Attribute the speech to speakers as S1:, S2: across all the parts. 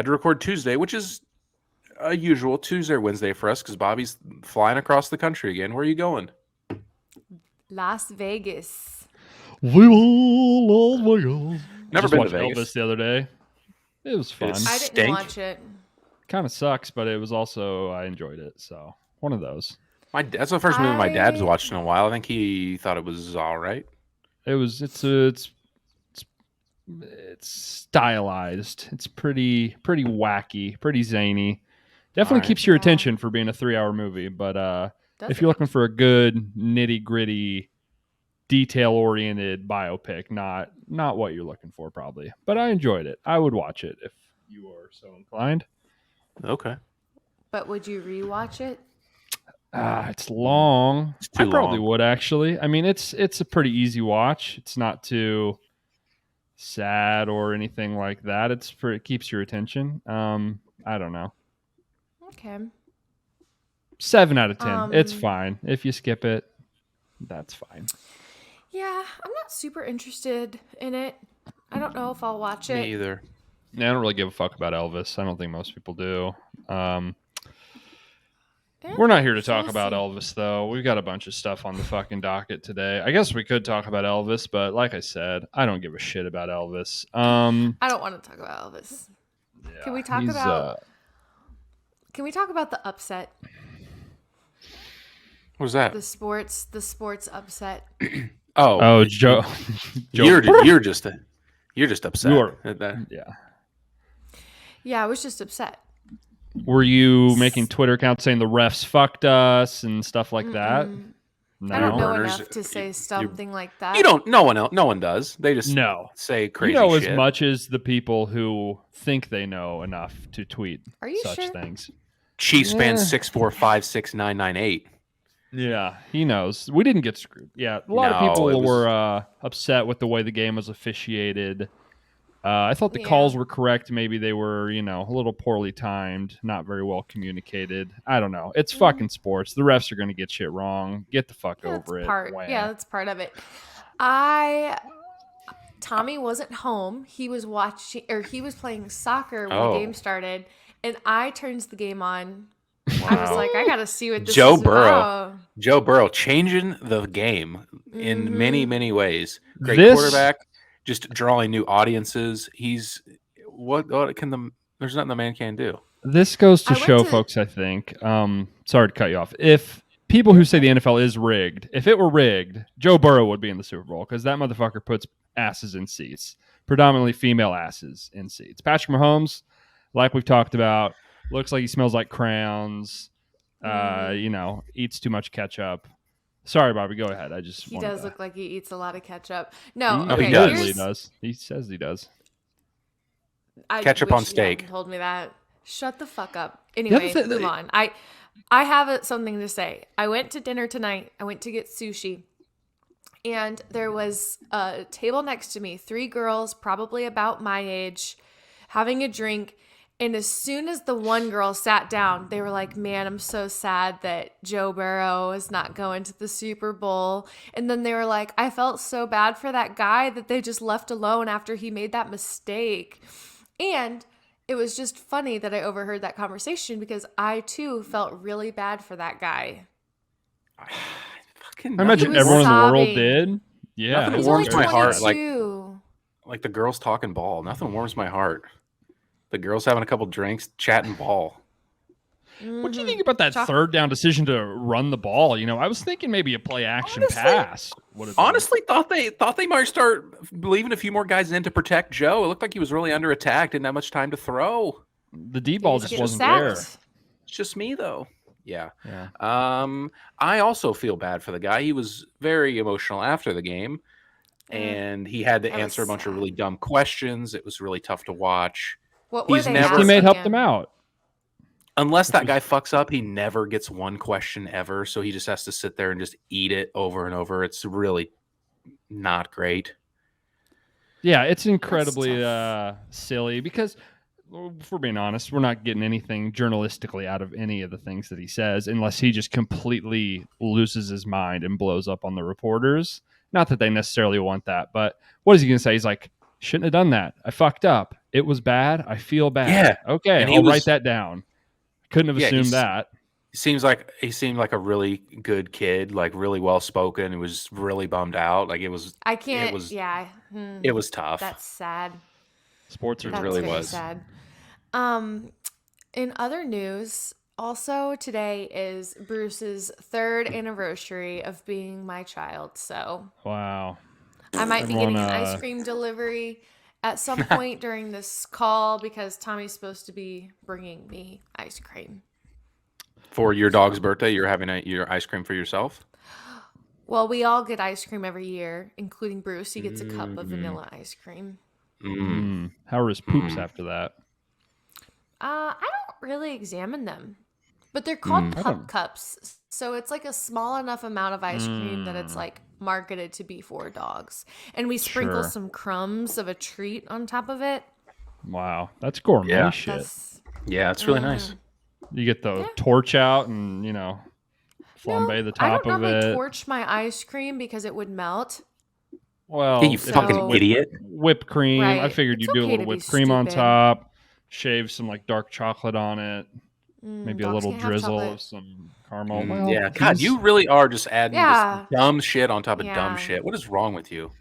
S1: Had to record Tuesday, which is a usual Tuesday or Wednesday for us because Bobby's flying across the country again. Where are you going?
S2: Las Vegas.
S3: Las Vegas.
S1: Never
S3: Just
S1: been to
S3: watched
S1: Vegas.
S3: Elvis the other day. It was fun.
S1: It's-
S2: I didn't
S1: Stink?
S2: watch it.
S3: Kind of sucks, but it was also I enjoyed it. So one of those.
S1: That's the first movie my dad's watched in a while. I think he thought it was all right.
S3: It's stylized. It's pretty wacky, pretty zany. Definitely
S1: Alright.
S3: keeps your
S2: Yeah.
S3: attention for being a 3-hour movie. But
S2: Does
S3: if
S2: it?
S3: you're looking for a good nitty gritty, detail oriented biopic, not what you're looking for probably. But I enjoyed it. I would watch it if you are so inclined.
S1: Okay.
S2: But would you rewatch it?
S3: It's long.
S1: It's too
S3: I probably
S1: long.
S3: would actually. I mean, it's a pretty easy watch. It's not too sad or anything like that. It keeps your attention. I don't know.
S2: Okay.
S3: 7 out of 10. It's
S2: Um,
S3: fine. If you skip it, that's fine.
S2: Yeah, I'm not super interested in it. I don't know if I'll watch it.
S1: Me either.
S3: Yeah, I don't really give a fuck about Elvis. I don't think most people do. We're not here to talk
S2: we'll
S3: about
S2: see.
S3: Elvis, though. We've got a bunch of stuff on the fucking docket today. I guess we could talk about Elvis, but like I said, I don't give a shit about Elvis.
S2: I don't want to talk about Elvis. Can we talk
S3: he's,
S2: about? Can we talk about the upset?
S1: What was that?
S2: The sports upset.
S3: Oh, Joe.
S1: You're just upset.
S3: Yeah.
S2: Yeah, I was just upset.
S3: Were you making Twitter accounts saying the refs fucked us and stuff like that? No.
S2: I don't know
S1: Burners,
S2: enough to say something like that.
S1: You don't. No one does. They just say crazy
S3: You know
S1: shit.
S3: as much as the people who think they know enough to tweet
S2: Are you
S3: such
S2: sure?
S3: things.
S1: Chiefs fan 6456998.
S3: Yeah, he knows. We didn't get screwed. Yeah, a lot of people were upset with the way the game was officiated. I thought the calls were correct. Maybe they were, a little poorly timed, not very well communicated. I don't know. It's fucking sports. The refs are going to get shit wrong. Get the fuck over it.
S2: Yeah, that's part of it. Tommy wasn't home. He was playing soccer when the game started, and I turns the game on. Wow. I was like, I gotta see what this is about.
S1: Joe Burrow changing the game in many, many ways. Great quarterback, just drawing new audiences. He's there's nothing the man can't do.
S3: This goes to show folks, I think. Sorry to cut you off. If people who say the NFL is rigged, if it were rigged, Joe Burrow would be in the Super Bowl because that motherfucker puts asses in seats, predominantly female asses in seats. Patrick Mahomes, like we've talked about, looks like he smells like crowns. Eats too much ketchup. Sorry, Bobby. Go ahead.
S2: He does look like he eats a lot of ketchup. No,
S1: he
S3: does. He says he does.
S1: Ketchup on steak.
S2: You told me that. Shut the fuck up. Anyway, move on. I have something to say. I went to dinner tonight. I went to get sushi, and there was a table next to me. 3 girls, probably about my age, having a drink. And as soon as the one girl sat down, they were like, man, I'm so sad that Joe Burrow is not going to the Super Bowl. And then they were like, I felt so bad for that guy that they just left alone after he made that mistake. And it was just funny that I overheard that conversation because I, too, felt really bad for that guy.
S3: I imagine everyone in the world did. Yeah.
S1: Nothing warms my heart like the girls talking ball. Nothing warms my heart. The girls having a couple drinks, chatting ball.
S3: What do you think about that third down decision to run the ball? I was thinking maybe a play action pass.
S1: Honestly, thought they might start leaving a few more guys in to protect Joe. It looked like he was really under attack. Didn't have much time to throw.
S3: The deep ball just wasn't there.
S1: It's just me though. Yeah. I also feel bad for the guy. He was very emotional after the game, and he had to answer a bunch of really dumb questions. It was really tough to watch.
S2: His
S3: teammate helped him out.
S1: Unless that guy fucks up, he never gets one question ever. So he just has to sit there and just eat it over and over. It's really not great.
S3: Yeah, it's incredibly silly because, if we're being honest, we're not getting anything journalistically out of any of the things that he says unless he just completely loses his mind and blows up on the reporters. Not that they necessarily want that, but what is he going to say? He's like, shouldn't have done that. I fucked up. It was bad. I feel bad.
S1: Yeah.
S3: Okay, I'll write that down. Couldn't have assumed that.
S1: He seemed like a really good kid, like really well spoken. He was really bummed out. Like it was.
S2: I can't.
S1: It was.
S2: Yeah.
S1: It was tough.
S2: That's sad.
S3: Sports are
S1: it really
S2: very
S1: was
S2: sad. In other news, also today is Bruce's 3rd anniversary of being my child. So
S3: wow.
S2: I might be getting an ice cream delivery at some point during this call because Tommy's supposed to be bringing me ice cream.
S1: For your dog's birthday, you're having your ice cream for yourself?
S2: Well, we all get ice cream every year, including Bruce. He gets a cup of vanilla ice cream.
S3: How are his poops after that?
S2: I don't really examine them, but they're called pup cups. So it's like a small enough amount of ice cream that it's like marketed to be for dogs. And we sprinkle some crumbs of a treat on top of it.
S3: Wow. That's gourmet shit.
S1: It's really nice.
S3: You get the torch out and, flambe the top of it.
S2: I don't normally torch my ice cream because it would melt.
S3: Well,
S1: you fucking idiot.
S3: Whipped cream.
S2: Right.
S3: I figured you'd do a little whipped cream on top, shave some like dark chocolate on it, maybe a little drizzle of some caramel. Well,
S1: God, you really are just adding this dumb shit on top of dumb shit. What is wrong with you?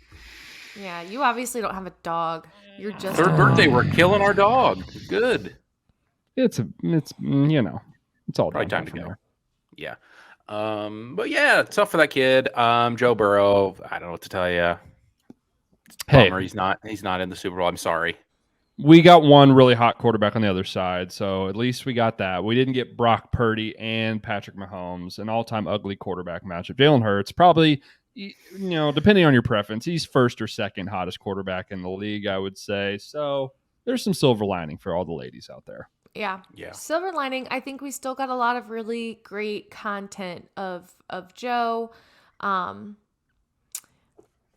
S2: Yeah, you obviously don't have a dog. You're just
S1: 3rd birthday. We're killing our dog. Good.
S3: It's all
S1: right time to go. Yeah. But yeah, it's tough for that kid. Joe Burrow, I don't know what to tell you. Bummer, he's not in the Super Bowl. I'm sorry.
S3: We got one really hot quarterback on the other side, so at least we got that. We didn't get Brock Purdy and Patrick Mahomes, an all-time ugly quarterback matchup. Jalen Hurts, probably, depending on your preference, he's 1st or 2nd hottest quarterback in the league, I would say. So there's some silver lining for all the ladies out there.
S2: Yeah. Silver lining. I think we still got a lot of really great content of Joe.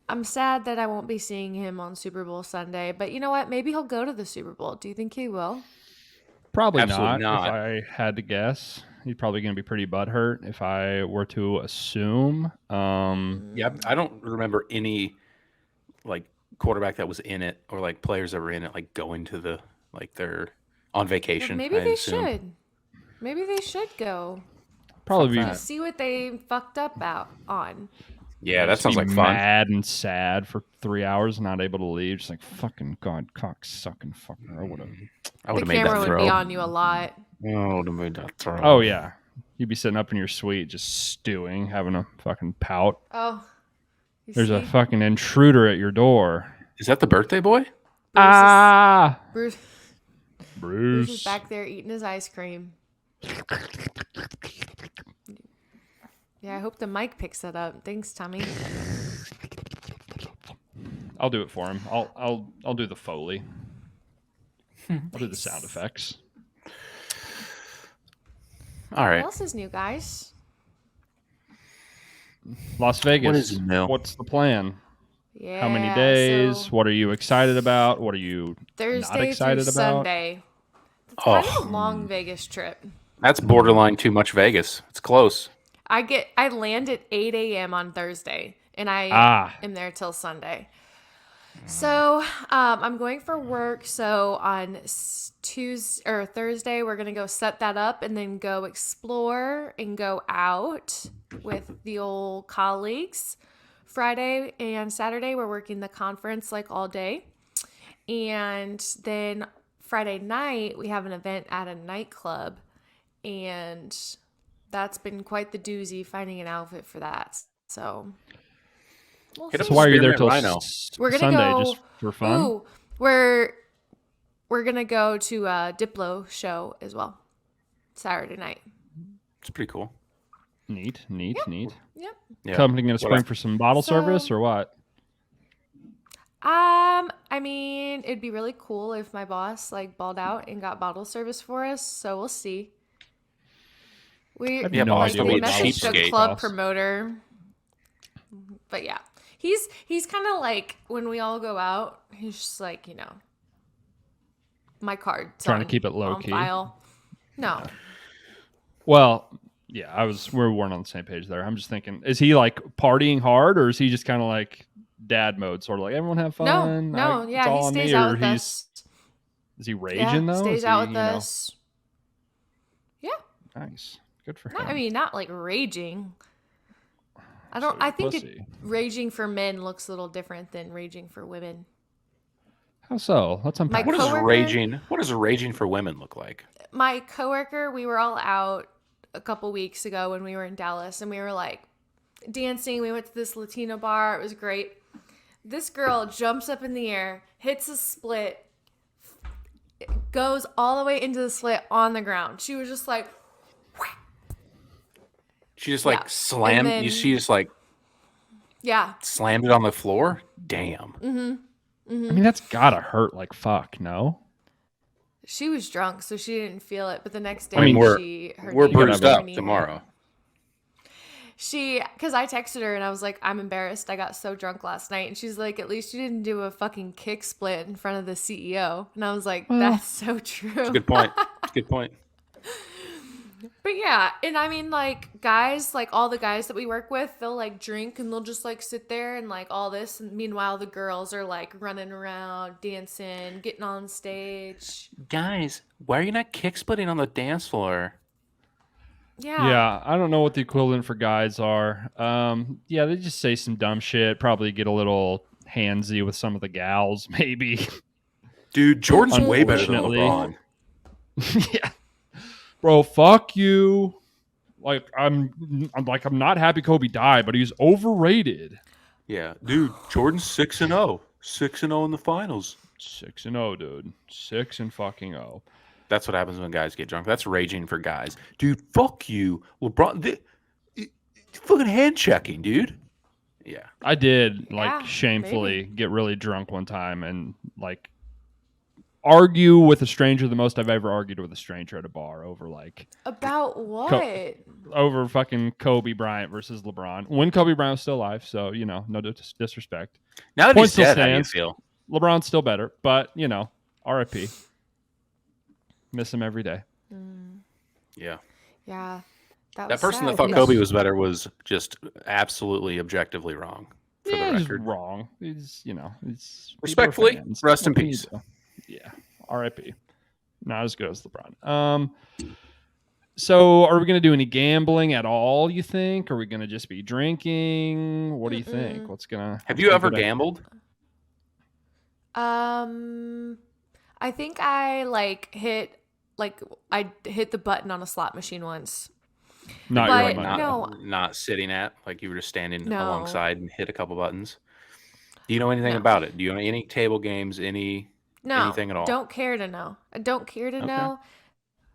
S2: I'm sad that I won't be seeing him on Super Bowl Sunday, but you know what? Maybe he'll go to the Super Bowl. Do you think he will?
S3: Probably not. If I had to guess, he's probably going to be pretty butthurt if I were to assume.
S1: I don't remember any like quarterback that was in it or like players that were in it like going to the they're on vacation.
S2: Maybe they should. Maybe they should go.
S3: Probably
S2: to see what they fucked up on.
S1: Yeah, that sounds like fun.
S3: Mad and sad for 3 hours, not able to leave. Just like fucking god, cock sucking fucker. I would have made that throw.
S2: The camera would be on you a lot.
S1: Oh, I would have made that throw.
S3: Oh yeah, you'd be sitting up in your suite just stewing, having a fucking pout.
S2: Oh,
S3: there's a fucking intruder at your door.
S1: Is that the birthday boy?
S2: Bruce is back there eating his ice cream. Yeah, I hope the mic picks that up. Thanks, Tommy.
S3: I'll do it for him. I'll do the Foley. I'll do the sound effects.
S1: All right.
S2: What else is new, guys?
S3: Las Vegas.
S1: What is new?
S3: What's the plan?
S2: Yeah.
S3: How many days? What are you excited about? What are you
S2: Thursday
S3: not excited
S2: through
S3: about?
S2: Sunday. It's kind of a long Vegas trip.
S1: That's borderline too much Vegas. It's close.
S2: I land at 8 a.m. on Thursday, and I am there till Sunday. So I'm going for work. So on Tuesday or Thursday, we're gonna go set that up, and then go explore and go out with the old colleagues. Friday and Saturday, we're working the conference like all day, and then Friday night we have an event at a nightclub, and that's been quite the doozy finding an outfit for that. So,
S3: so why are you there till
S2: we're gonna
S3: Sunday
S2: go,
S3: just for fun?
S2: Ooh, we're gonna go to a Diplo show as well Saturday night.
S1: It's pretty cool.
S3: Neat.
S2: Yep.
S3: Yeah. Company gonna spring for some bottle service or what?
S2: I mean, it'd be really cool if my boss balled out and got bottle service for us. So we'll see. We messaged a club promoter, but yeah, he's kind of like when we all go out, he's just like, my card
S3: trying to keep it low key.
S2: File. No.
S3: Well, yeah, we weren't on the same page there. I'm just thinking, is he like partying hard, or is he just kind of like dad mode, sort of like everyone have fun?
S2: No, yeah, he stays out with us.
S3: Is he raging though?
S2: Stays out with us. Yeah.
S3: Nice. Good for him.
S2: I mean, not like raging. I think raging for men looks a little different than raging for women.
S3: How so? Let's unpack.
S1: What does raging for women look like?
S2: My coworker, we were all out a couple weeks ago when we were in Dallas, and we were like dancing. We went to this Latino bar. It was great. This girl jumps up in the air, hits a split, goes all the way into the split on the ground. She was just like, whack.
S1: She just like slammed.
S2: Then,
S1: she just like, slammed it on the floor. Damn.
S2: Mm-hmm. Mm-hmm.
S3: I mean, that's gotta hurt like fuck. No.
S2: She was drunk, so she didn't feel it. But the next day,
S1: we're bruised up tomorrow.
S2: Because I texted her and I was like, I'm embarrassed. I got so drunk last night. And she's like, at least you didn't do a fucking kick split in front of the CEO. And I was like, that's so true.
S1: That's a good point. Good point.
S2: But yeah, and I mean, like, guys, like all the guys that we work with, they'll like drink and they'll just like sit there and like all this. And meanwhile, the girls are like running around, dancing, getting on stage.
S1: Guys, why are you not kick splitting on the dance floor?
S3: Yeah, I don't know what the equivalent for guys are. They just say some dumb shit, probably get a little handsy with some of the gals, maybe.
S1: Dude, Jordan's way better than LeBron.
S3: Yeah. Bro, fuck you. Like I'm not happy Kobe died, but he's overrated.
S1: Yeah, dude, Jordan's 6-0. 6-0 in the finals.
S3: 6-0, dude. 6-0.
S1: That's what happens when guys get drunk. That's raging for guys. Dude, fuck you. LeBron, fucking hand checking, dude. Yeah.
S3: I did, shamefully get really drunk one time and, argue with a stranger the most I've ever argued with a stranger at a bar over,
S2: About what?
S3: over fucking Kobe Bryant versus LeBron. When Kobe Bryant was still alive, so, no disrespect.
S1: Now that he's dead, how do you feel?
S3: LeBron's still better, but, RIP. Miss him every day.
S1: Yeah.
S2: Yeah.
S1: That person that thought Kobe was better was just absolutely objectively wrong. For the record,
S3: he's wrong. He's
S1: respectfully, rest in peace.
S3: Yeah. R.I.P. Not as good as LeBron. So are we going to do any gambling at all, you think? Are we going to just be drinking? What do you think?
S1: Have you ever gambled?
S2: I think I I hit the button on a slot machine once.
S1: Not sitting at, like you were just standing alongside and hit a couple buttons. Do you know anything about it? Do you know any table games, anything at all?
S2: Don't care to know. I don't care to know.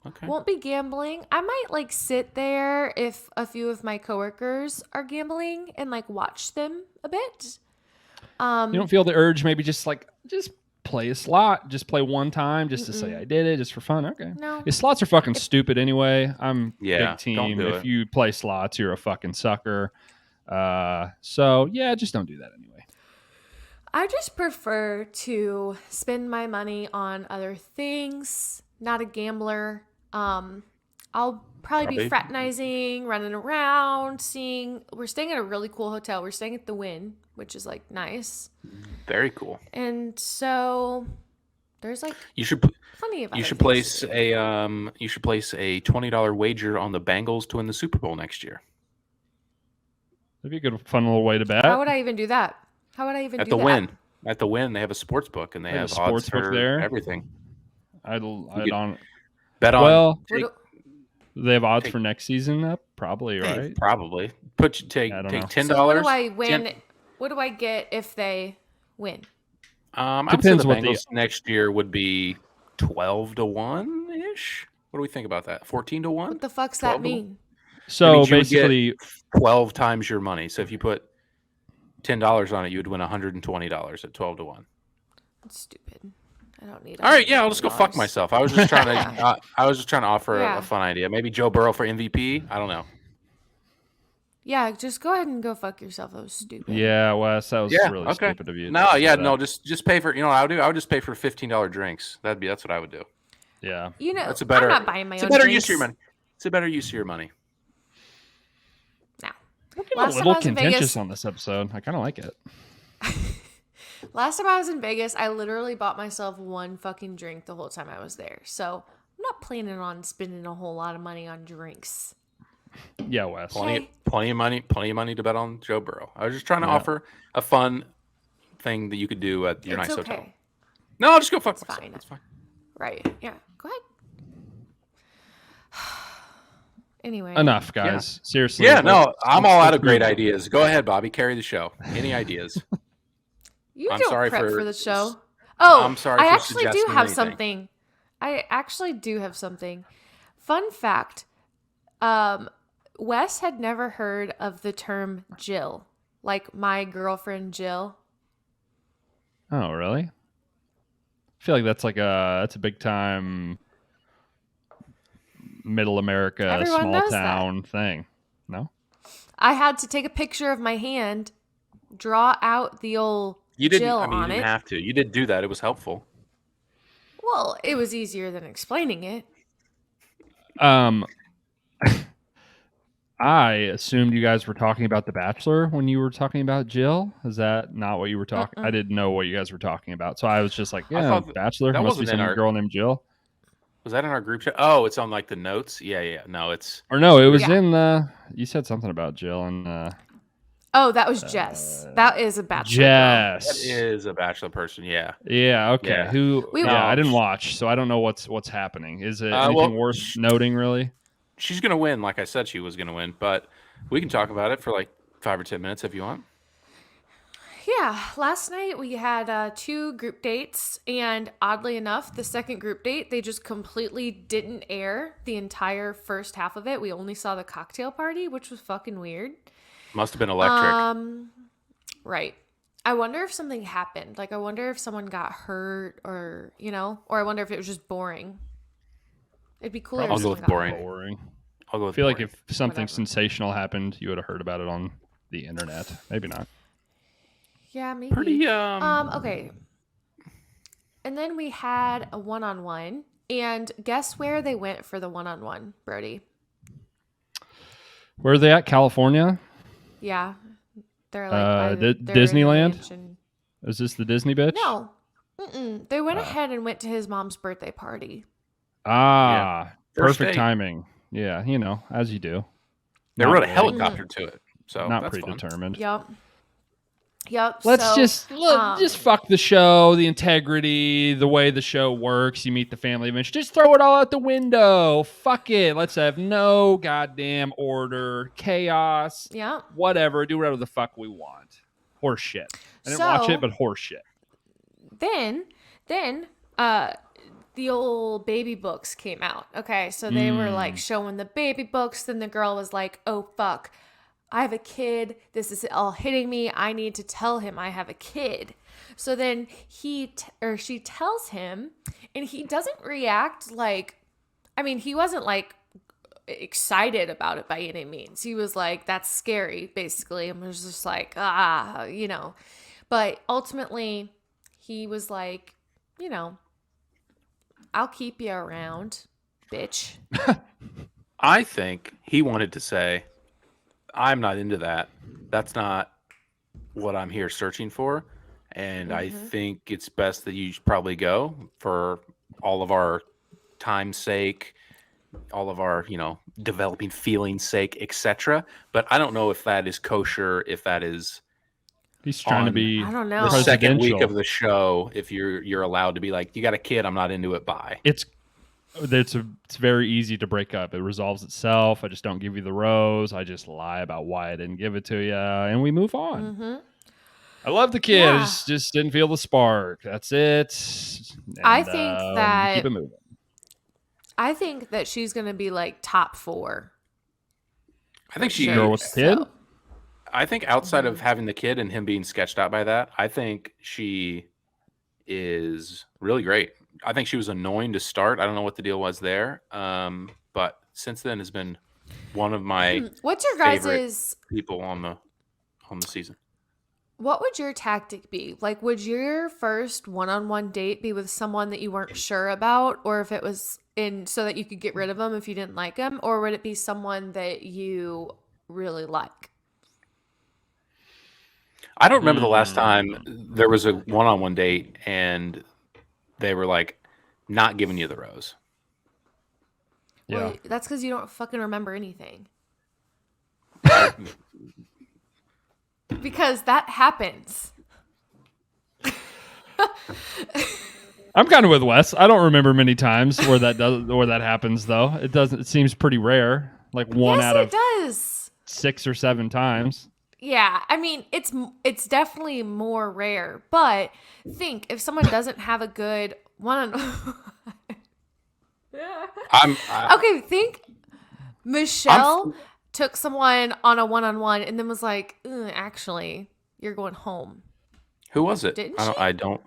S1: Okay.
S2: Won't be gambling. I might sit there if a few of my coworkers are gambling and watch them a bit.
S3: You don't feel the urge, maybe just play a slot, just play one time, just to say I did it, just for fun. Okay.
S2: No.
S3: Slots are fucking stupid anyway. I'm big team.
S1: Don't do
S3: if you play slots, you're a fucking sucker. So yeah, just don't do that anyway.
S2: I just prefer to spend my money on other things. Not a gambler. I'll probably be fraternizing, running around, we're staying at a really cool hotel. We're staying at the Wynn, which is nice.
S1: Very cool.
S2: And so there's plenty of
S1: you should place a $20 wager on the Bengals to win the Super Bowl next year.
S3: That'd be a good fun little way to bet.
S2: How would I even do that? At the
S1: Wynn? At the Wynn, they have a sports book and they have odds for
S3: there.
S1: Everything.
S3: I'd
S1: bet on.
S3: Well, they have odds for next season up, probably, right?
S1: Probably. Take $10.
S2: So what do I win? What do I get if they win?
S1: I'd say the Bengals next year would be 12-1 ish. What do we think about that? 14-1.
S2: What the fuck's that mean?
S3: So basically,
S1: 12 times your money. So if you put $10 on it, you would win $120 at 12-1.
S2: That's stupid. I don't need.
S1: All right, yeah, I'll just go fuck myself. I was just trying to. I was just trying to offer a fun idea. Maybe Joe Burrow for MVP. I don't know.
S2: Yeah, just go ahead and go fuck yourself. That was stupid.
S3: Yeah, Wes, that was really stupid of you.
S1: No, just pay for. I would do. I would just pay for $15 drinks. That's what I would do.
S3: Yeah,
S1: that's a better.
S2: I'm not buying my own.
S1: It's a better
S2: drinks.
S1: use of your money. It's a better use of your money.
S2: No.
S3: We're getting a little contentious on this episode. I kind of like it.
S2: Last time I was in Vegas, I literally bought myself one fucking drink the whole time I was there. So I'm not planning on spending a whole lot of money on drinks.
S3: Yeah, Wes.
S1: Plenty of money to bet on Joe Burrow. I was just trying to offer a fun thing that you could do at your nice hotel. No, I'll just go fuck myself. It's fine.
S2: Right. Yeah. Go ahead. Anyway.
S3: Enough, guys.
S1: Yeah.
S3: Seriously.
S1: Yeah, no, I'm all out of great ideas. Go ahead, Bobby. Carry the show. Any ideas?
S2: I'm sorry for the show. Oh,
S1: I'm sorry.
S2: I actually do have something. I actually do have something. Fun fact. Wes had never heard of the term Jill, like my girlfriend Jill.
S3: Oh, really? I feel like that's a big time middle America, small town thing. No?
S2: I had to take a picture of my hand, draw out the old Jill on it.
S1: You didn't have to. You did do that. It was helpful.
S2: Well, it was easier than explaining it.
S3: I assumed you guys were talking about The Bachelor when you were talking about Jill. Is that not what you were talking? I didn't know what you guys were talking about. So I was just like, yeah, Bachelor. That must be some girl named Jill.
S1: Was that in our group chat? Oh, it's on like the notes. Yeah. No, it's.
S3: Or no, it was in the. You said something about Jill and.
S2: Oh, that was Jess. That is a Bachelor.
S3: Jess.
S1: That is a Bachelor person. Yeah.
S3: Yeah. Okay. Yeah. I didn't watch, so I don't know what's happening. Is it anything worth noting, really?
S1: She's gonna win. Like I said, she was gonna win, but we can talk about it for like 5 or 10 minutes if you want.
S2: Yeah, last night we had 2 group dates, and oddly enough, the second group date, they just completely didn't air the entire first half of it. We only saw the cocktail party, which was fucking weird.
S1: Must have been electric.
S2: Right. I wonder if something happened. Like, I wonder if someone got hurt or I wonder if it was just boring. It'd be cooler.
S1: I'll go with boring.
S3: I'll go with. I feel like if something sensational happened, you would have heard about it on the internet. Maybe not.
S2: Yeah, maybe.
S1: Pretty.
S2: Okay. And then we had a one-on-one, and guess where they went for the one-on-one, Brody?
S3: Where are they at? California?
S2: Yeah, they're like
S3: Disneyland. Is this the Disney bitch?
S2: No. They went ahead and went to his mom's birthday party.
S3: Perfect timing. Yeah, as you do.
S1: They rode a helicopter to it, so
S3: not
S1: that's
S3: predetermined.
S2: Fun. Yep.
S3: Let's just fuck the show, the integrity, the way the show works. You meet the family events. Just throw it all out the window. Fuck it. Let's have no goddamn order, chaos.
S2: Yeah.
S3: Whatever. Do whatever the fuck we want. Horse shit. I didn't watch it, but horse shit.
S2: Then, the old baby books came out. Okay, so they were like showing the baby books. Then the girl was like, "Oh fuck, I have a kid. This is all hitting me. I need to tell him I have a kid." So then she tells him, and he doesn't react like. I mean, he wasn't like excited about it by any means. He was like, "That's scary," basically, and was just like, But ultimately, he was like, I'll keep you around, bitch.
S1: I think he wanted to say, I'm not into that. That's not what I'm here searching for. And I think it's best that you probably go for all of our time's sake, all of our, developing feelings sake, etc. But I don't know if that is kosher, if that is
S3: he's trying to be
S2: I don't know.
S1: The second week of the show, if you're allowed to be like, you got a kid, I'm not into it, bye.
S3: It's very easy to break up. It resolves itself. I just don't give you the rose. I just lie about why I didn't give it to you, and we move on. I love the kid. I just didn't feel the spark. That's it. And,
S2: I think that
S3: keep it moving.
S2: I think that she's gonna be like top 4.
S1: I think
S3: girl with the kid.
S1: I think outside of having the kid and him being sketched out by that, I think she is really great. I think she was annoying to start. I don't know what the deal was there. But since then has been one of my
S2: what's your guys'
S1: people on the season.
S2: What would your tactic be? Like, would your first one-on-one date be with someone that you weren't sure about, or if it was so that you could get rid of them if you didn't like them, or would it be someone that you really like?
S1: I don't remember the last time there was a one-on-one date and they were like not giving you the rose.
S2: Well, that's because you don't fucking remember anything. Because that happens.
S3: I'm kind of with Wes. I don't remember many times where that happens though. It doesn't. It seems pretty rare. Like one out of 6 or 7 times.
S2: Yeah, I mean it's definitely more rare. But think if someone doesn't have a good one. Okay, think Michelle took someone on a one-on-one and then was like, actually, you're going home.
S1: Who was it?
S2: Didn't she?
S1: I don't.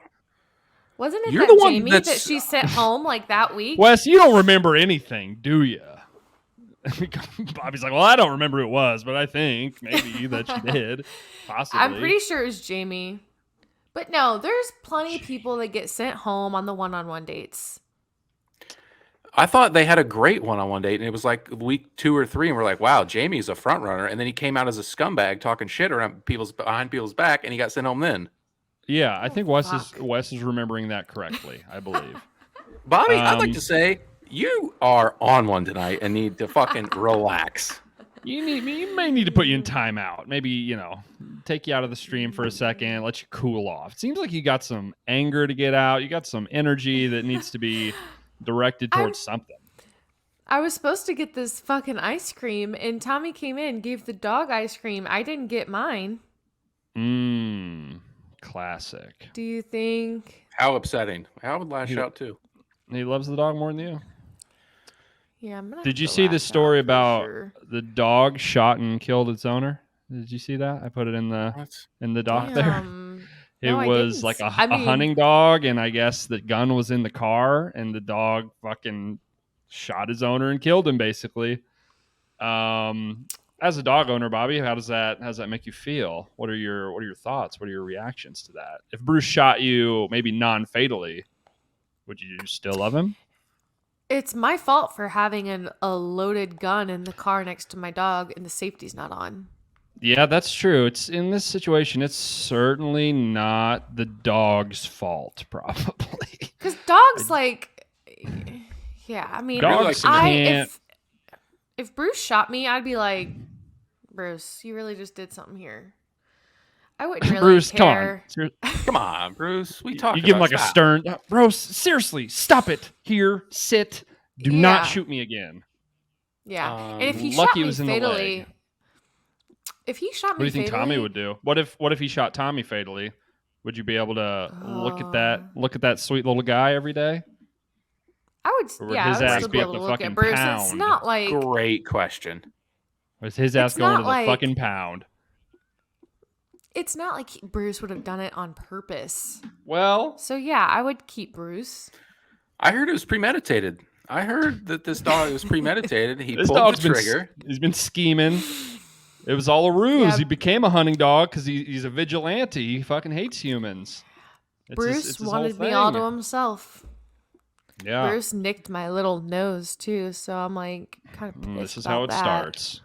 S2: Wasn't it
S1: You're
S2: that
S1: the one
S2: Jamie that she sent home like that week?
S3: Wes, you don't remember anything, do you? Bobby's like, well, I don't remember who it was, but I think maybe that she did. Possibly.
S2: I'm pretty sure it was Jamie. But no, there's plenty of people that get sent home on the one-on-one dates.
S1: I thought they had a great one-on-one date, and it was like week 2 or 3, and we're like, "Wow, Jamie's a front runner." And then he came out as a scumbag, talking shit around behind people's back, and he got sent home then.
S3: Yeah, I think Wes is remembering that correctly. I believe.
S1: Bobby, I'd like to say you are on one tonight and need to fucking relax.
S3: You may need to put you in timeout. Maybe take you out of the stream for a second, let you cool off. It seems like you got some anger to get out. You got some energy that needs to be directed towards something.
S2: I was supposed to get this fucking ice cream, and Tommy came in, gave the dog ice cream. I didn't get mine.
S3: Classic.
S2: Do you think?
S1: How upsetting. I would lash out too.
S3: He loves the dog more than you.
S2: Yeah, I'm gonna.
S3: Did you see the story about the dog shot and killed its owner? Did you see that? I put it in the doc there. It was like a hunting dog, and I guess the gun was in the car, and the dog fucking shot his owner and killed him, basically. As a dog owner, Bobby, how does that make you feel? What are your thoughts? What are your reactions to that? If Bruce shot you, maybe non-fatally, would you still love him?
S2: It's my fault for having a loaded gun in the car next to my dog, and the safety's not on.
S3: Yeah, that's true. It's in this situation, it's certainly not the dog's fault, probably.
S2: Because dogs, I mean,
S3: dogs can't.
S2: If Bruce shot me, I'd be like, Bruce, you really just did something here. I wouldn't really
S3: Bruce,
S2: care.
S1: Come on, Bruce. We talked.
S3: You give him like a stern, Bruce. Seriously, stop it. Here, sit. Do not shoot me again.
S2: Yeah, and if he shot me fatally. If he shot me,
S3: what do you think Tommy would do? What if he shot Tommy fatally? Would you be able to look at that sweet little guy every day?
S2: I would.
S3: Or would his ass be up the fucking pound?
S2: It's not like
S1: great question.
S3: Was his ass going to the fucking pound?
S2: It's not like Bruce would have done it on purpose.
S3: Well,
S2: so yeah, I would keep Bruce.
S1: I heard it was premeditated. I heard that this dog was premeditated. He pulled the trigger.
S3: He's been scheming. It was all a ruse. Yeah. He became a hunting dog because he's a vigilante. He fucking hates humans.
S2: Bruce wanted me all to himself.
S3: Yeah.
S2: Bruce nicked my little nose too, so I'm like kind of pissed
S3: This is how it starts.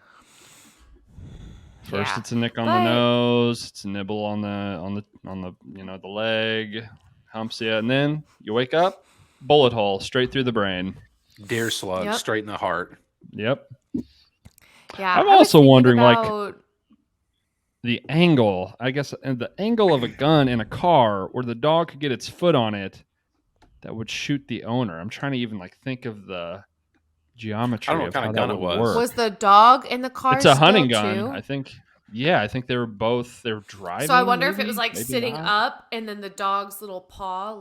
S3: First, it's a nick on the nose. It's a nibble on the the leg, humps you, and then you wake up, bullet hole straight through the brain.
S1: Deer slug straight in the heart.
S3: Yep.
S2: Yeah,
S3: I'm also wondering, like, the angle, I guess, and the angle of a gun in a car where the dog could get its foot on it that would shoot the owner. I'm trying to even, think of the geometry of how that would work.
S2: Was the dog in the car?
S3: It's a hunting gun,
S2: too?
S3: I think. Yeah, I think they were driving.
S2: So I wonder if it was, sitting up and then the dog's little paw,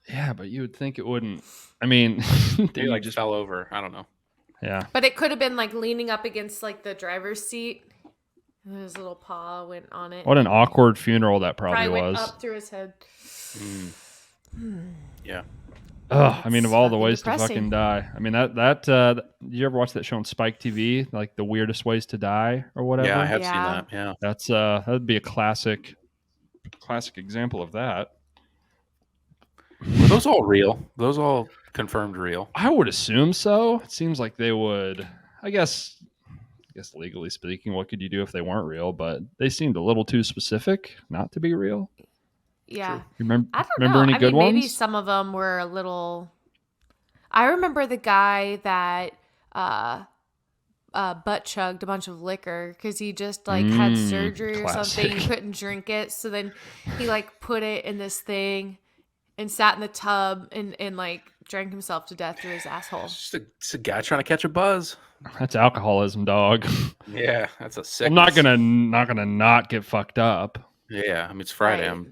S3: Yeah, but you would think it wouldn't. I mean,
S1: they just fell over. I don't know.
S3: Yeah.
S2: But it could have been leaning up against the driver's seat. And his little paw went on it.
S3: What an awkward funeral that probably was.
S2: Went up through his head.
S1: Yeah.
S3: I mean, of all the ways to fucking die. I mean, that did you ever watch that show on Spike TV, the weirdest ways to die or whatever?
S1: Yeah, I have seen that. Yeah.
S3: That's that'd be a classic example of that.
S1: Were those all real? Those all confirmed real?
S3: I would assume so. It seems like they would, I guess, guess legally speaking, what could you do if they weren't real? But they seemed a little too specific not to be real.
S2: Yeah.
S3: True. You
S2: I don't
S3: remember
S2: know.
S3: any good ones?
S2: Maybe some of them were a little. I remember the guy that butt chugged a bunch of liquor because he just like had surgery or something. He couldn't drink it, so then he like put it in this thing and sat in the tub and like drank himself to death through his asshole.
S1: It's a guy trying to catch a buzz.
S3: That's alcoholism, dog.
S1: Yeah, that's a sickness.
S3: I'm not gonna not get fucked up.
S1: Yeah, I mean it's Friday.
S2: Right.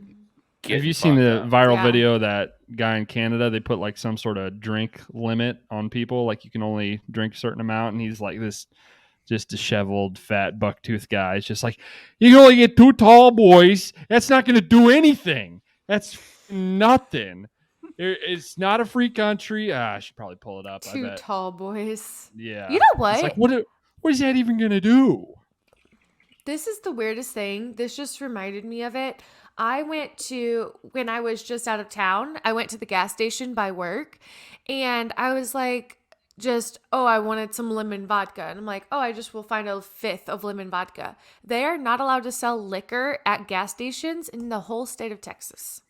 S3: Have you seen the viral video of that guy in Canada? They put like some sort of drink limit on people, like you can only drink a certain amount, and he's like this just disheveled, fat, buck-toothed guy. It's just like, you can only get 2 tall boys. That's not going to do anything. That's nothing. It's not a free country. I should probably pull it up.
S2: 2 tall boys.
S3: Yeah.
S2: You know what?
S3: It's like, what is that even going to do?
S2: This is the weirdest thing. This just reminded me of it. When I was just out of town, I went to the gas station by work and I was like, I wanted some lemon vodka. And I'm like, I just will find a 5th of lemon vodka. They are not allowed to sell liquor at gas stations in the whole state of Texas.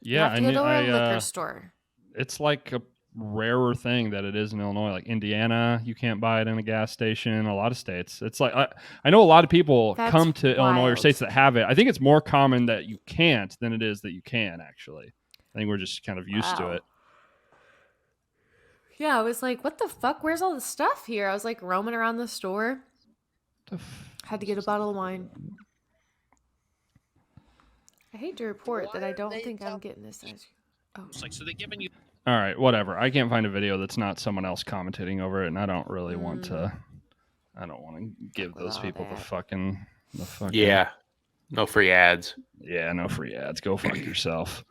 S3: Yeah.
S2: You have to go to a liquor store.
S3: It's like a rarer thing that it is in Illinois. Like Indiana, you can't buy it in a gas station. A lot of states, it's like I know a lot of people come to Illinois or states that have it. I think it's more common that you can't than it is that you can. Actually, I think we're just kind of used to it.
S2: Yeah, I was like, what the fuck? Where's all the stuff here? I was like roaming around the store. Had to get a bottle of wine. I hate to report that I don't think I'm getting this.
S1: So they're giving you.
S3: All right, whatever. I can't find a video that's not someone else commentating over it, and I don't really want to. I don't want to give those people the fucking.
S1: Yeah, no free ads.
S3: Yeah, no free ads. Go fuck yourself.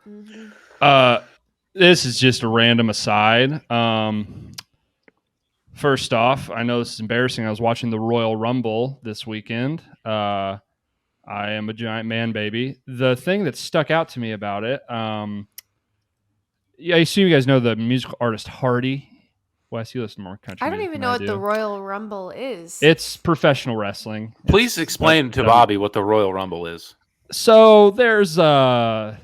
S3: This is just a random aside. First off, I know this is embarrassing. I was watching the Royal Rumble this weekend. I am a giant man baby. The thing that stuck out to me about it. Yeah, I assume you guys know the musical artist Hardy. Wes, you listen to more country.
S2: I don't even know what the Royal Rumble is.
S3: It's professional wrestling.
S1: Please explain to Bobby what the Royal Rumble is.
S3: So there's 30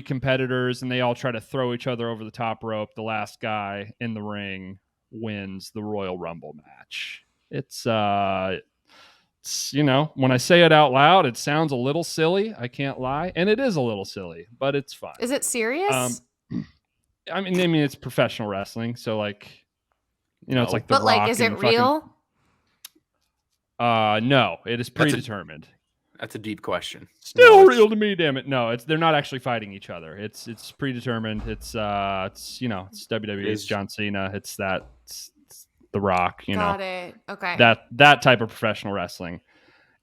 S3: competitors, and they all try to throw each other over the top rope. The last guy in the ring wins the Royal Rumble match. It's when I say it out loud, it sounds a little silly. I can't lie, and it is a little silly, but it's fun.
S2: Is it serious?
S3: I mean, it's professional wrestling, so like, it's like the
S2: But
S3: Rock
S2: like, is it real?
S3: No, it is predetermined.
S1: That's a deep question.
S3: Still real to me, damn it. No, they're not actually fighting each other. It's predetermined. It's WWE. It's John Cena. It's The Rock.
S2: Got it. Okay.
S3: That type of professional wrestling.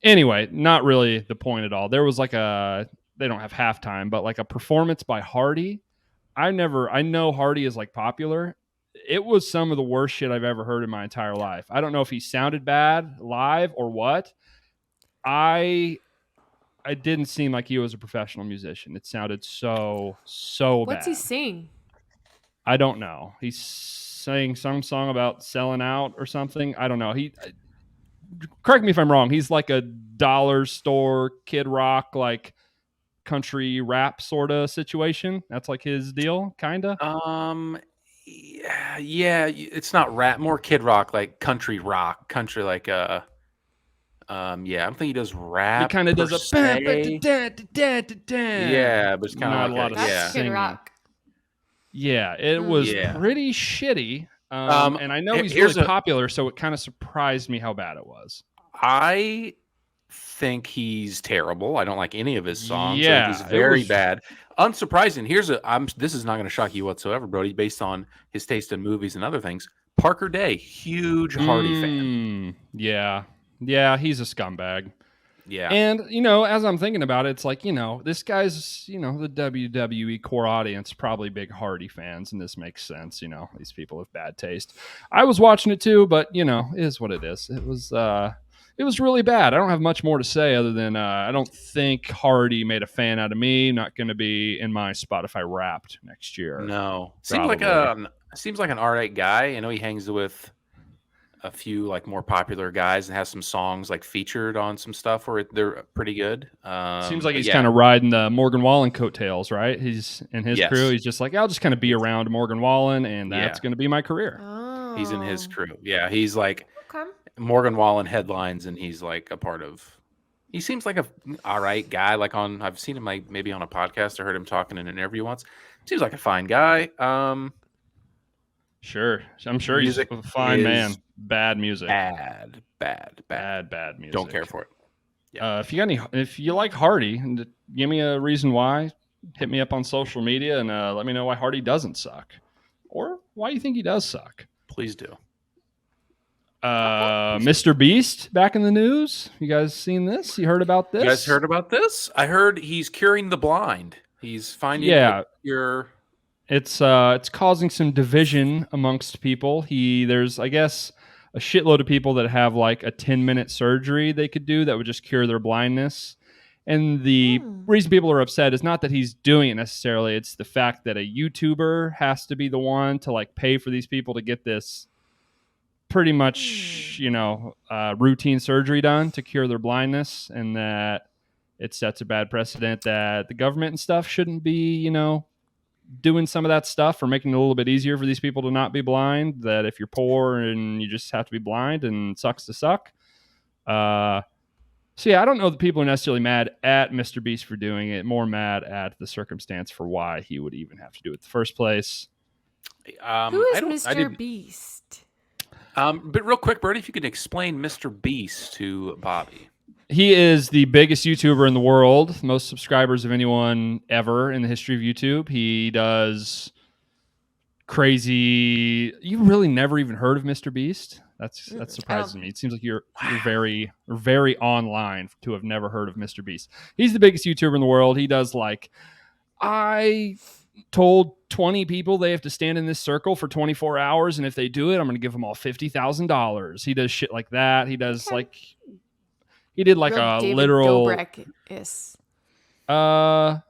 S3: Anyway, not really the point at all. There was like they don't have halftime, but like a performance by Hardy. I know Hardy is like popular. It was some of the worst shit I've ever heard in my entire life. I don't know if he sounded bad live or what. I didn't seem like he was a professional musician. It sounded so bad.
S2: What's he sing?
S3: I don't know. He's saying some song about selling out or something. I don't know. Correct me if I'm wrong. He's like a dollar store Kid Rock, like country rap sort of situation. That's like his deal, kind of.
S1: Yeah, it's not rap, more Kid Rock, like country rock, country like yeah, I'm thinking he does rap.
S3: He kind of does a
S1: yeah, but it's kind of
S3: not a lot of
S2: Kid Rock.
S3: Yeah, it was pretty shitty. And I know he's really popular, so it kind of surprised me how bad it was.
S1: I think he's terrible. I don't like any of his songs.
S3: Yeah,
S1: he's very bad. Unsurprising. This is not going to shock you whatsoever, Brody, based on his taste in movies and other things. Parker Day, huge Hardy fan.
S3: Yeah, he's a scumbag.
S1: Yeah.
S3: And, as I'm thinking about it, it's like, this guy's, the WWE core audience, probably big Hardy fans, and this makes sense. These people have bad taste. I was watching it too, but, it is what it is. It was really bad. I don't have much more to say other than I don't think Hardy made a fan out of me. Not going to be in my Spotify Wrapped next year.
S1: No. Seems like an all right guy. I know he hangs with a few like more popular guys and has some songs like featured on some stuff where they're pretty good.
S3: Seems like he's
S1: yeah.
S3: kind of riding the Morgan Wallen coattails, right? He's in his crew.
S1: Yes.
S3: He's just like, I'll just kind of be around Morgan Wallen, and that's
S1: Yeah.
S3: going to be my career.
S2: Oh.
S1: He's in his crew. Yeah, he's like
S2: Okay.
S1: Morgan Wallen headlines, and he's like a part of. He seems like a all right guy. Like I've seen him like maybe on a podcast. I heard him talking in an interview once. Seems like a fine guy.
S3: Sure, I'm sure he's a fine man. Bad music.
S1: Bad
S3: music.
S1: Don't care for it.
S3: Yeah. If you like Hardy, give me a reason why. Hit me up on social media and let me know why Hardy doesn't suck, or why you think he does suck.
S1: Please do.
S3: Mr. Beast back in the news. You guys seen this? You heard about this?
S1: You guys heard about this? I heard he's curing the blind. He's finding a cure.
S3: It's causing some division amongst people. There's I guess a shitload of people that have like a 10-minute surgery they could do that would just cure their blindness. And the reason people are upset is not that he's doing it necessarily. It's the fact that a YouTuber has to be the one to like pay for these people to get this pretty much, routine surgery done to cure their blindness, and that it sets a bad precedent that the government and stuff shouldn't be, doing some of that stuff or making it a little bit easier for these people to not be blind. That if you're poor and you just have to be blind and it sucks to suck. So yeah, I don't know that people are necessarily mad at Mr. Beast for doing it, more mad at the circumstance for why he would even have to do it in the first place.
S2: Who is Mr. Beast?
S1: But real quick, Bertie, if you could explain Mr. Beast to Bobby.
S3: He is the biggest YouTuber in the world, most subscribers of anyone ever in the history of YouTube. He does crazy. You really never even heard of Mr. Beast? That surprises me. It seems like you're very, very online to have never heard of Mr. Beast. He's the biggest YouTuber in the world. He does I told 20 people they have to stand in this circle for 24 hours, and if they do it, I'm going to give them all $50,000. He does shit like that. He does he did like
S2: real
S3: a
S2: David
S3: literal.
S2: Dobrik-is.
S3: No,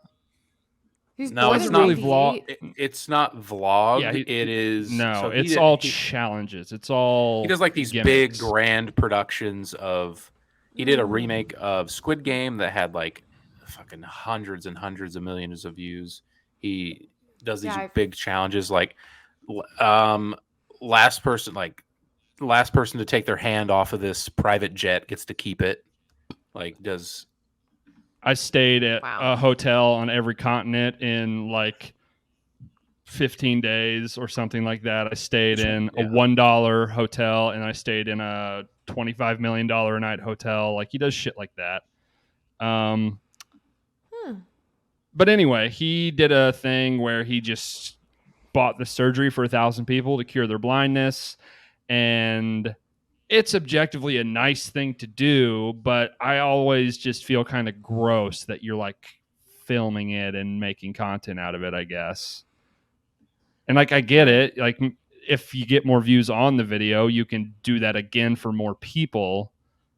S3: it's not really vlog.
S1: It's not vlog.
S3: Yeah,
S1: it is.
S3: No, so it's all challenges. It's all.
S1: He does like these
S3: gimmicks.
S1: big grand productions of. He did a remake of Squid Game that had like fucking hundreds and hundreds of millions of views. He does these big challenges like last person to take their hand off of this private jet gets to keep it.
S3: I stayed at a hotel on every continent in like 15 days or something like that. I stayed in a $1 hotel and I stayed in a $25 million a night hotel. Like he does shit like that. But anyway, he did a thing where he just bought the surgery for 1,000 people to cure their blindness. And it's objectively a nice thing to do, but I always just feel kind of gross that you're like filming it and making content out of it, I guess. And like, I get it. Like if you get more views on the video, you can do that again for more people.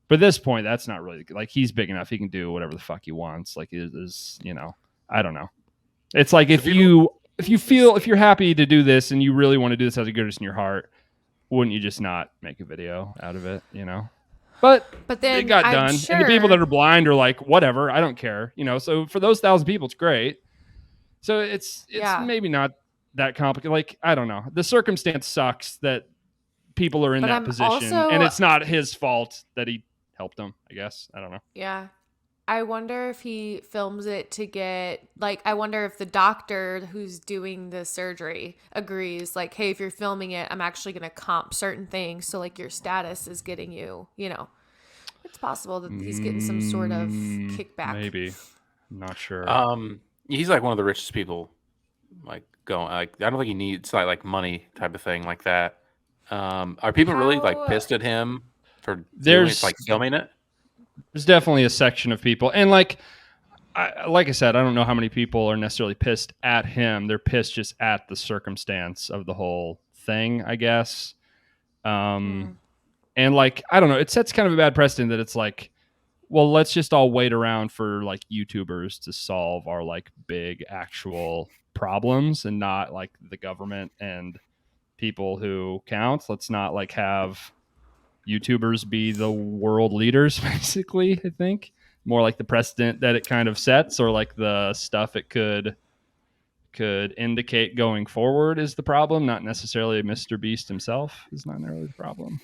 S3: But at this point, that's not really like he's big enough. He can do whatever the fuck he wants. Like it is, I don't know. It's like if you're happy to do this and you really want to do this out of goodness in your heart, wouldn't you just not make a video out of it, But
S2: then
S3: it got done.
S2: Sure.
S3: And the people that are blind are like, whatever, I don't care. So for those 1,000 people, it's great. So it's maybe not that complicated. Like, I don't know. The circumstance sucks that people are in that position. And it's not his fault that he helped them, I guess. I don't know.
S2: Yeah. I wonder if he films it to get, I wonder if the doctor who's doing the surgery agrees, hey, if you're filming it, I'm actually going to comp certain things. So, your status is getting you, it's possible that he's getting some sort of kickback.
S3: Maybe. I'm not sure.
S1: He's one of the richest people, going, I don't think he needs, money type of thing like that. Are people really, pissed at him for filming it?
S3: There's definitely a section of people, and like I said, I don't know how many people are necessarily pissed at him. They're pissed just at the circumstance of the whole thing, I guess. And I don't know, it sets kind of a bad precedent that it's well, let's just all wait around for YouTubers to solve our big actual problems and not the government and people who count. Let's not have YouTubers be the world leaders, basically. I think more like the precedent that it kind of sets, or like the stuff it could indicate going forward is the problem, not necessarily Mr. Beast himself is not necessarily the problem.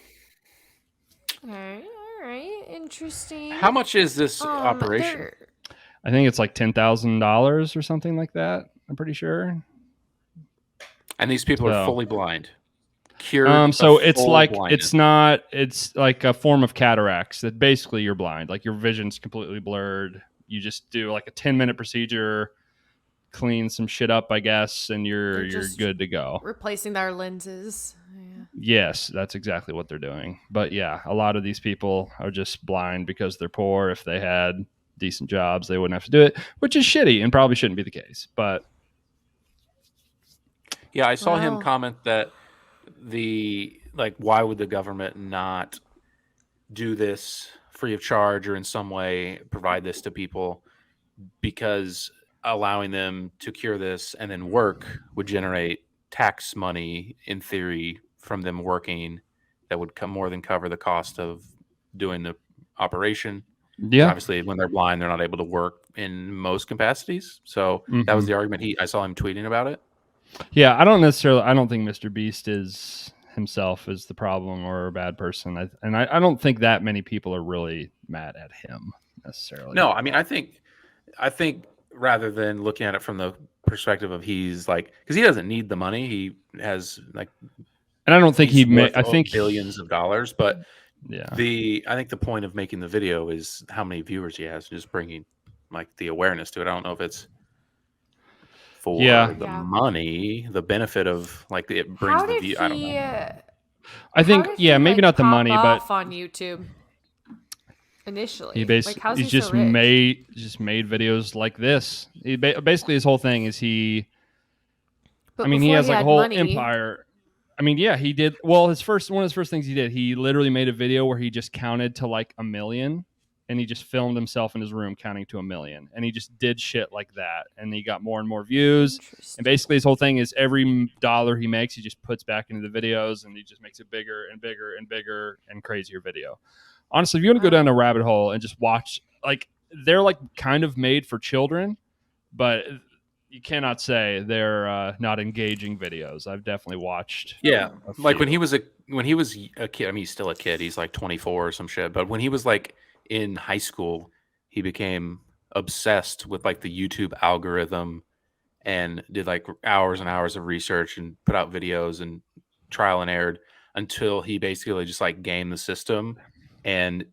S2: All right, interesting.
S1: How much is this operation?
S3: I think it's like $10,000 or something like that. I'm pretty sure.
S1: And these people are fully blind. Cured.
S3: So it's like
S1: blindness.
S3: it's like a form of cataracts that basically you're blind, like your vision's completely blurred. You just do like a 10-minute procedure, clean some shit up, I guess, and you're good to go.
S2: Replacing their lenses.
S3: Yeah. Yes, that's exactly what they're doing. But yeah, a lot of these people are just blind because they're poor. If they had decent jobs, they wouldn't have to do it, which is shitty and probably shouldn't be the case. But
S1: yeah, I saw him comment that why would the government not do this free of charge or in some way provide this to people, because allowing them to cure this and then work would generate tax money in theory from them working that would more than cover the cost of doing the operation.
S3: Yeah,
S1: obviously when they're blind they're not able to work in most capacities, so that was the argument. I saw him tweeting about it.
S3: Yeah, I don't think Mr. Beast is himself is the problem or a bad person. I don't think that many people are really mad at him necessarily.
S1: No, I mean, I think rather than looking at it from the perspective of he's like, because he doesn't need the money, he has like,
S3: and I don't think I think
S1: billions of dollars, but
S3: yeah,
S1: I think the point of making the video is how many viewers he has, and just bringing like the awareness to it. I don't know if it's for the money, the benefit of like it brings the view. I don't know.
S3: I think maybe not the money, but
S2: on YouTube initially
S3: he basically just made videos like this. Basically his whole thing is he has like a whole empire. I mean, yeah, he did. Well, one of his first things he did, he literally made a video where he just counted to like 1 million, and he just filmed himself in his room counting to 1 million, and he just did shit like that, and he got more and more views. And basically his whole thing is every dollar he makes, he just puts back into the videos, and he just makes it bigger and bigger and bigger and crazier video. Honestly, if you want to go down a rabbit hole and just watch, like, they're like kind of made for children, but you cannot say they're not engaging videos. I've definitely watched.
S1: Yeah, like when he was a kid. I mean, he's still a kid. He's like 24 or some shit. But when he was like in high school, he became obsessed with like the YouTube algorithm and did like hours and hours of research and put out videos and trial and error until he basically just like gamed the system and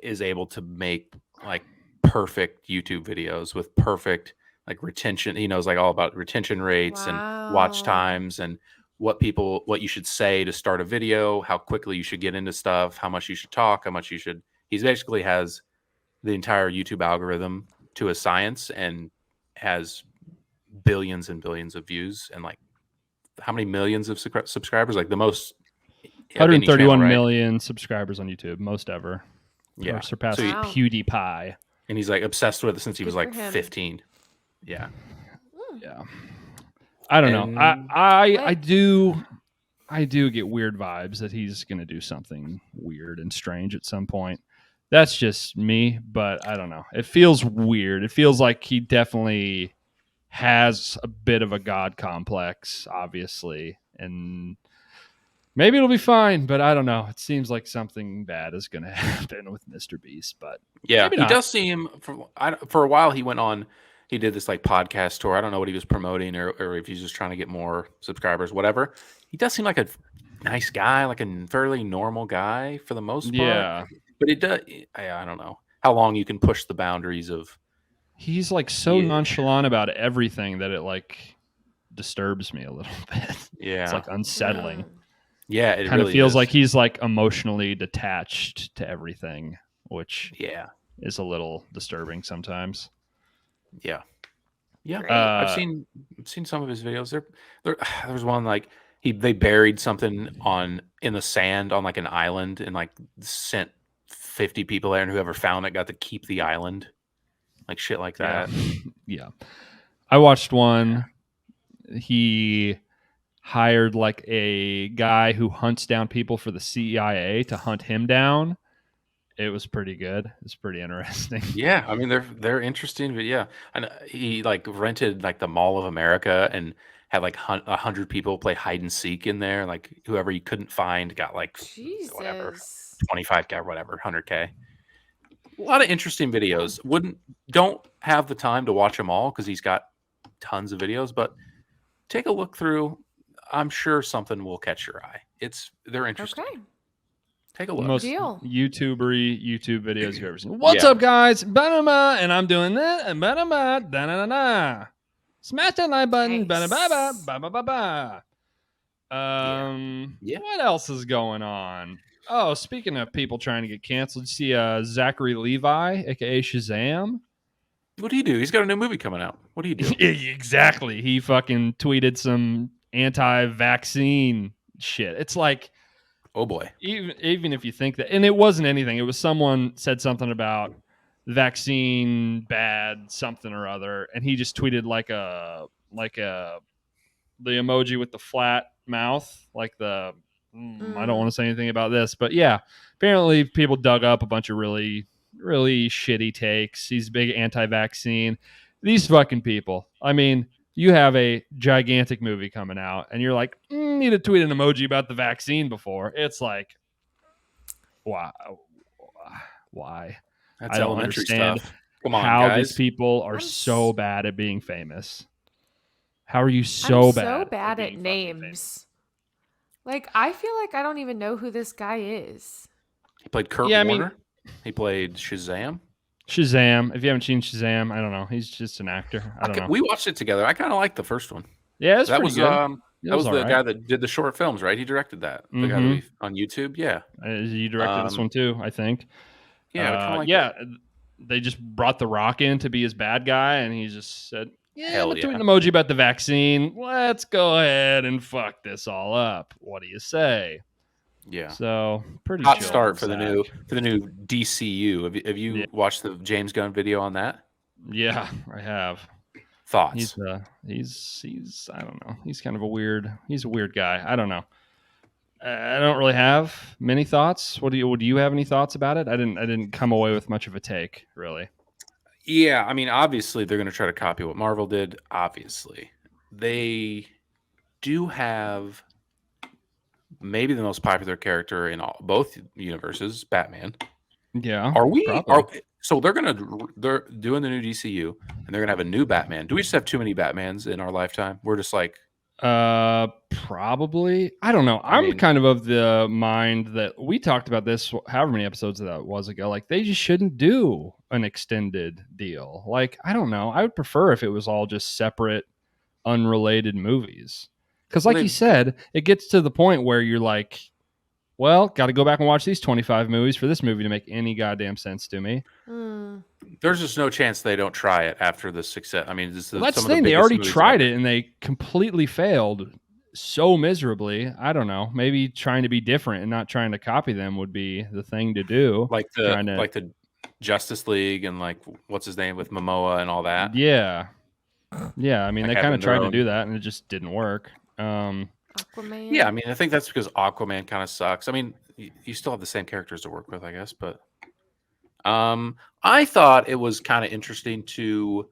S1: is able to make like perfect YouTube videos with perfect like retention. He knows like all about retention rates and watch times and what you should say to start a video, how quickly you should get into stuff, how much you should talk, how much you should. He basically has the entire YouTube algorithm to a science and has billions and billions of views and like how many millions of subscribers? Like the most
S3: 131 million subscribers on YouTube, most ever.
S1: Yeah,
S3: surpassed PewDiePie,
S1: and he's like obsessed with it since he was like 15. Yeah.
S3: I don't know. I do get weird vibes that he's going to do something weird and strange at some point. That's just me, but I don't know. It feels weird. It feels like he definitely has a bit of a god complex, obviously, and maybe it'll be fine, but I don't know. It seems like something bad is going to happen with Mr. Beast, but
S1: yeah, he does seem for a while. He went on. He did this like podcast tour. I don't know what he was promoting or if he's just trying to get more subscribers, whatever. He does seem like a nice guy, like a fairly normal guy for the most part.
S3: Yeah.
S1: But it does. I don't know how long you can push the boundaries of.
S3: He's like so nonchalant about everything that it like disturbs me a little bit.
S1: Yeah.
S3: It's like unsettling.
S1: Yeah. It
S3: kind
S1: really
S3: of feels
S1: is.
S3: like he's like emotionally detached to everything, which is a little disturbing sometimes.
S1: Yeah. I've seen some of his videos. There was one like they buried something in the sand on like an island and like sent 50 people there, and whoever found it got to keep the island, like shit like that.
S3: Yeah. I watched one. He hired like a guy who hunts down people for the CIA to hunt him down. It was pretty good. It's pretty interesting.
S1: Yeah, I mean they're interesting, but yeah, and he like rented like the Mall of America and had like 100 people play hide and seek in there. Like whoever he couldn't find got like whatever
S2: Jesus.
S1: 25K or whatever 100K. A lot of interesting videos. Don't have the time to watch them all because he's got tons of videos, but take a look through. I'm sure something will catch your eye. They're interesting.
S2: Okay.
S1: Take a
S3: The
S1: look.
S3: most
S2: Deal.
S3: YouTube videos you've ever seen. What's
S1: Yeah.
S3: up, guys? Ba-da-ma, and I'm doing that. And ba-da-ma, da-da-da-da. Smash that like button.
S2: Nice.
S3: Ba-da-ba-ba, ba-ba-ba-ba.
S1: Yeah.
S3: What else is going on? Oh, speaking of people trying to get canceled, you see Zachary Levi, aka Shazam.
S1: What do you do? He's got a new movie coming out. What do you do?
S3: Exactly. He fucking tweeted some anti-vaccine shit. It's like,
S1: Oh boy.
S3: even if you think that, and it wasn't anything. It was someone said something about vaccine bad something or other, and he just tweeted like a the emoji with the flat mouth, like the I don't want to say anything about this, but yeah, apparently people dug up a bunch of really shitty takes. He's big anti-vaccine. These fucking people. I mean, you have a gigantic movie coming out, and you're like, need to tweet an emoji about the vaccine before. It's like, why? Why?
S1: That's
S3: I don't
S1: elementary
S3: understand
S1: stuff. Come on,
S3: how
S1: guys.
S3: these people are so bad at being famous. How are you so bad
S2: at names? Like, I feel like I don't even know who this guy is.
S1: He played Kurt Warner. He played Shazam.
S3: Shazam. If you haven't seen Shazam, I don't know. He's just an actor. I don't know.
S1: We watched it together. I kind of liked the first one.
S3: Yeah,
S1: that was
S3: good.
S1: That was the guy that did the short films, right? He directed that. The guy that on YouTube. Yeah,
S3: he directed this one too, I think.
S1: Yeah,
S3: yeah. They just brought The Rock in to be his bad guy, and he just said, "Yeah, I'm gonna tweet an emoji about the vaccine. Let's go ahead and fuck this all up. What do you say?"
S1: Yeah.
S3: So pretty
S1: hot start for the new DCU. Have you watched the James Gunn video on that?
S3: Yeah, I have.
S1: Thoughts?
S3: He's I don't know. He's kind of a weird guy. I don't know. I don't really have many thoughts. Do you have any thoughts about it? I didn't come away with much of a take, really.
S1: Yeah, I mean, obviously they're going to try to copy what Marvel did. Obviously, they do have maybe the most popular character in both universes, Batman.
S3: Yeah.
S1: Are we? So they're doing the new DCU, and they're gonna have a new Batman. Do we just have too many Batmans in our lifetime? We're just like,
S3: probably. I don't know. I'm kind of the mind that we talked about this however many episodes that was ago. Like, they just shouldn't do an extended deal. Like, I don't know. I would prefer if it was all just separate, unrelated movies. Because, like you said, it gets to the point where you're like, well, got to go back and watch these 25 movies for this movie to make any goddamn sense to me.
S1: There's just no chance they don't try it after the success. I mean, that's the
S3: thing. They already tried it and they completely failed so miserably. I don't know. Maybe trying to be different and not trying to copy them would be the thing to do.
S1: Like the Justice League and like what's his name with Momoa and all that.
S3: Yeah. Yeah. I mean, they kind of tried to do that and it just didn't work.
S2: Aquaman.
S1: Yeah, I mean, I think that's because Aquaman kind of sucks. I mean, you still have the same characters to work with, I guess, but I thought it was kind of interesting to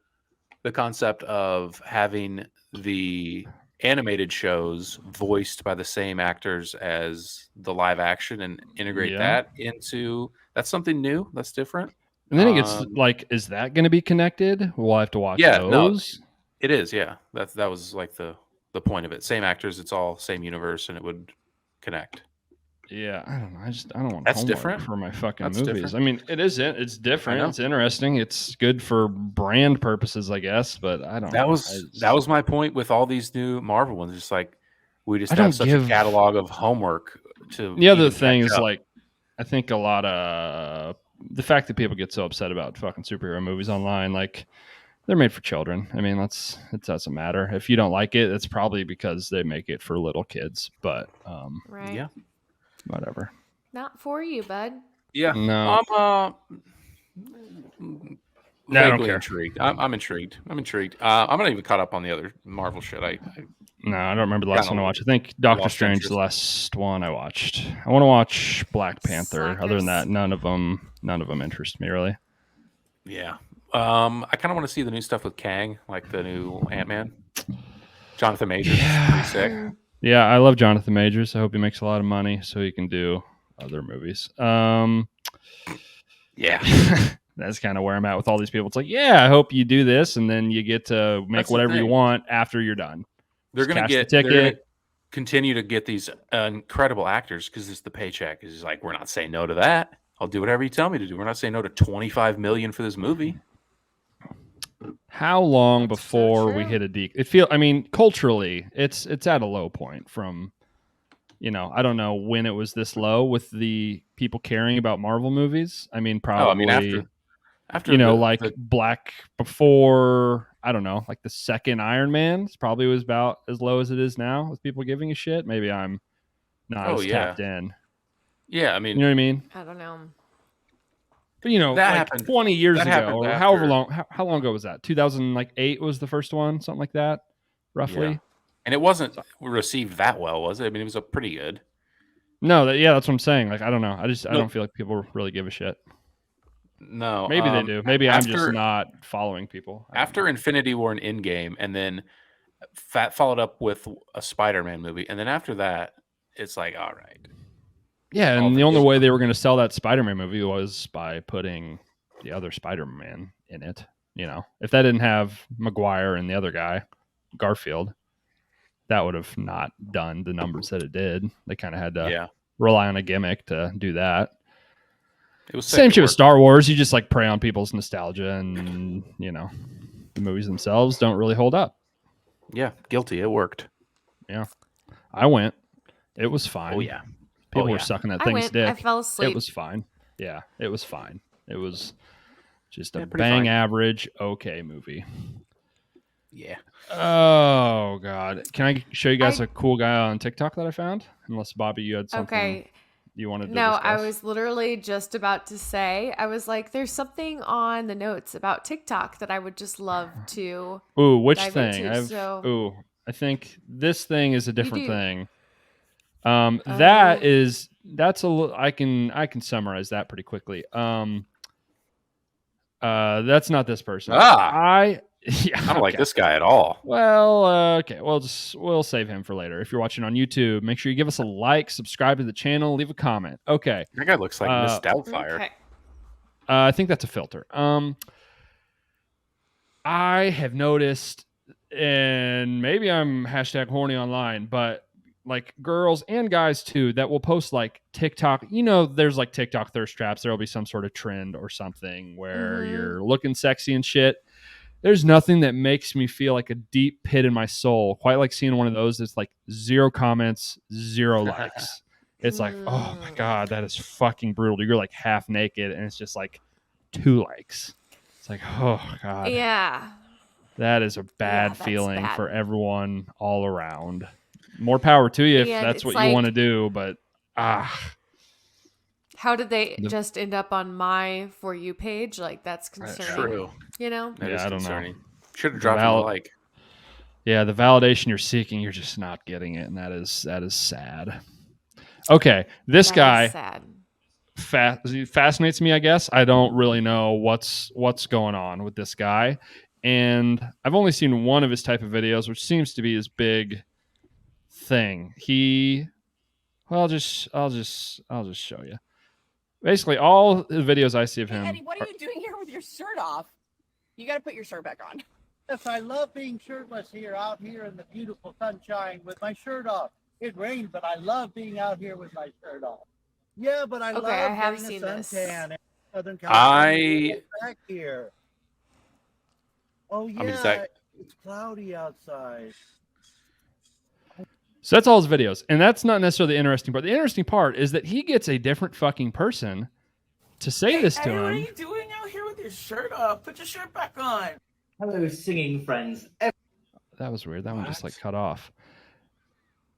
S1: the concept of having the animated shows voiced by the same actors as the live action and integrate that into that's something new, that's different.
S3: And then it gets like, is that going to be connected? We'll have to watch those.
S1: No, it is, yeah. That was like the point of it. Same actors, it's all same universe, and it would connect.
S3: Yeah, I don't know. I don't want
S1: that's
S3: homework
S1: different
S3: for my fucking movies.
S1: Different.
S3: I mean, it is. It's different. It's interesting. It's good for brand purposes, I guess. But I don't.
S1: That was my point with all these new Marvel ones. Just like we just have such a catalog of homework to.
S3: The other thing is like, I think a lot of the fact that people get so upset about fucking superhero movies online, like. They're made for children. I mean, it doesn't matter. If you don't like it, it's probably because they make it for little kids. But
S2: right.
S1: Yeah.
S3: Whatever.
S2: Not for you, bud.
S1: Yeah.
S3: No.
S1: vaguely intrigued. I'm intrigued. I'm not even caught up on the other Marvel shit.
S3: No, I don't remember the last one I watched. I think Doctor Strange is the last one I watched. I want to watch Black Panther. Other than that, none of them interest me really.
S1: Yeah. I kind of want to see the new stuff with Kang, like the new Ant-Man. Jonathan Majors is pretty sick.
S3: Yeah, I love Jonathan Majors. I hope he makes a lot of money so he can do other movies.
S1: Yeah.
S3: That's kind of where I'm at with all these people. It's like, yeah, I hope you do this, and then you get to make whatever you want after you're done.
S1: They're going to continue to get these incredible actors because it's the paycheck. It's like, we're not saying no to that. I'll do whatever you tell me to do. We're not saying no to $25 million for this movie.
S3: How long before we hit a I mean, culturally, it's at a low point from, I don't know when it was this low with the people caring about Marvel movies. I mean, probably after Black before, I don't know, like the second Iron Man probably was about as low as it is now with people giving a shit. Maybe I'm not as tapped in.
S1: Yeah, I mean,
S2: I don't know.
S3: But that happened 20 years ago, or however long. How long ago was that? 2008 was the first one, something like that, roughly.
S1: Yeah. And it wasn't received that well, was it? I mean, it was pretty good.
S3: No, that's what I'm saying. Like, I don't know. I don't feel like people really give a shit.
S1: No,
S3: maybe they do. Maybe I'm just not following people.
S1: After Infinity War and Endgame, and then followed up with a Spider-Man movie, and then after that, it's like, all right.
S3: Yeah, and the only way they were going to sell that Spider-Man movie was by putting the other Spider-Man in it. If that didn't have Maguire and the other guy, Garfield, that would have not done the numbers that it did. They kind of had to rely on a gimmick to do that. It was same shit with Star Wars. You just like prey on people's nostalgia, and the movies themselves don't really hold up.
S1: Yeah, guilty. It worked.
S3: Yeah, I went. It was fine.
S1: Oh yeah.
S3: People were sucking that thing's dick.
S2: I fell asleep.
S3: It was fine. Yeah, it was fine. It was just a bang average, okay movie.
S1: Yeah.
S3: Oh, God. Can I show you guys a cool guy on TikTok that I found? Unless, Bobby, you had something you wanted to discuss.
S2: I was literally just about to say, I was like, there's something on the notes about TikTok that I would just love to
S3: which thing? I think this thing is a different thing. That's a little, I can summarize that pretty quickly. That's not this person. I
S1: don't like this guy at all.
S3: Well, okay. We'll save him for later. If you're watching on YouTube, make sure you give us a like, subscribe to the channel, leave a comment. Okay.
S1: That guy looks like Miss Doubtfire. Okay.
S3: I think that's a filter. I have noticed, and maybe I'm #horny online, but like girls and guys too that will post like TikTok. There's like TikTok thirst traps. There'll be some sort of trend or something where you're looking sexy and shit. There's nothing that makes me feel like a deep pit in my soul, quite like seeing one of those that's like 0 comments, 0 likes. It's like, oh my God, that is fucking brutal. You're like half naked and it's just like 2 likes. It's like, oh God.
S2: Yeah.
S3: That is a bad feeling for everyone all around. More power to you if that's what you want to do, but
S2: how did they just end up on my For You page? Like, that's concerning.
S1: True.
S2: That
S3: is concerning.
S1: Should have dropped a like.
S3: Yeah, the validation you're seeking, you're just not getting it, and that is sad. Okay, this guy fascinates me, I guess. I don't really know what's going on with this guy, and I've only seen one of his type of videos, which seems to be his big thing. I'll just show you. Basically, all the videos I see of him.
S4: Eddie, what are you doing here with your shirt off? You got to put your shirt back on.
S5: Yes, I love being shirtless out here in the beautiful sunshine with my shirt off. It rains, but I love being out here with my shirt off. Yeah, but I love getting a suntan in Southern California. Back here. Oh yeah, it's cloudy outside.
S3: So that's all his videos. And that's not necessarily the interesting part. The interesting part is that he gets a different fucking person to say this to him.
S4: What are you doing out here with your shirt off? Put your shirt back on.
S6: Hello, singing friends.
S3: That was weird. That one just like cut off.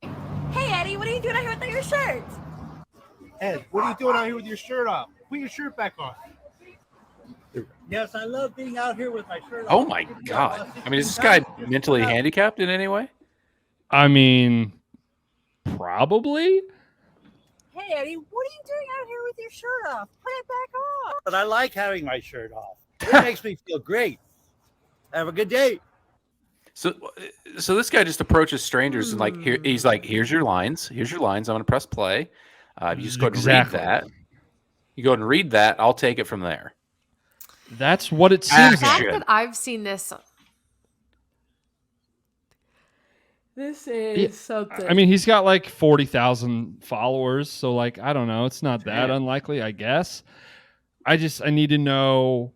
S4: Hey, Eddie, what are you doing out here without your shirt?
S5: Ed, what are you doing out here with your shirt off? Put your shirt back on. Yes, I love being out here with my shirt off.
S1: Oh my God! I mean, is this guy mentally handicapped in any way?
S3: I mean, probably.
S4: Hey, Eddie, what are you doing out here with your shirt off? Put it back on.
S5: But I like having my shirt off. It makes me feel great. Have a good day.
S1: So this guy just approaches strangers and like he's like, here's your lines. Here's your lines. I'm going to press play. You just go ahead and read that. You go ahead and read that. I'll take it from there.
S3: That's what it seems
S2: The
S3: like.
S2: fact that I've seen this. This is something.
S3: I mean, he's got like 40,000 followers, so like I don't know, it's not that unlikely, I guess. I need to know.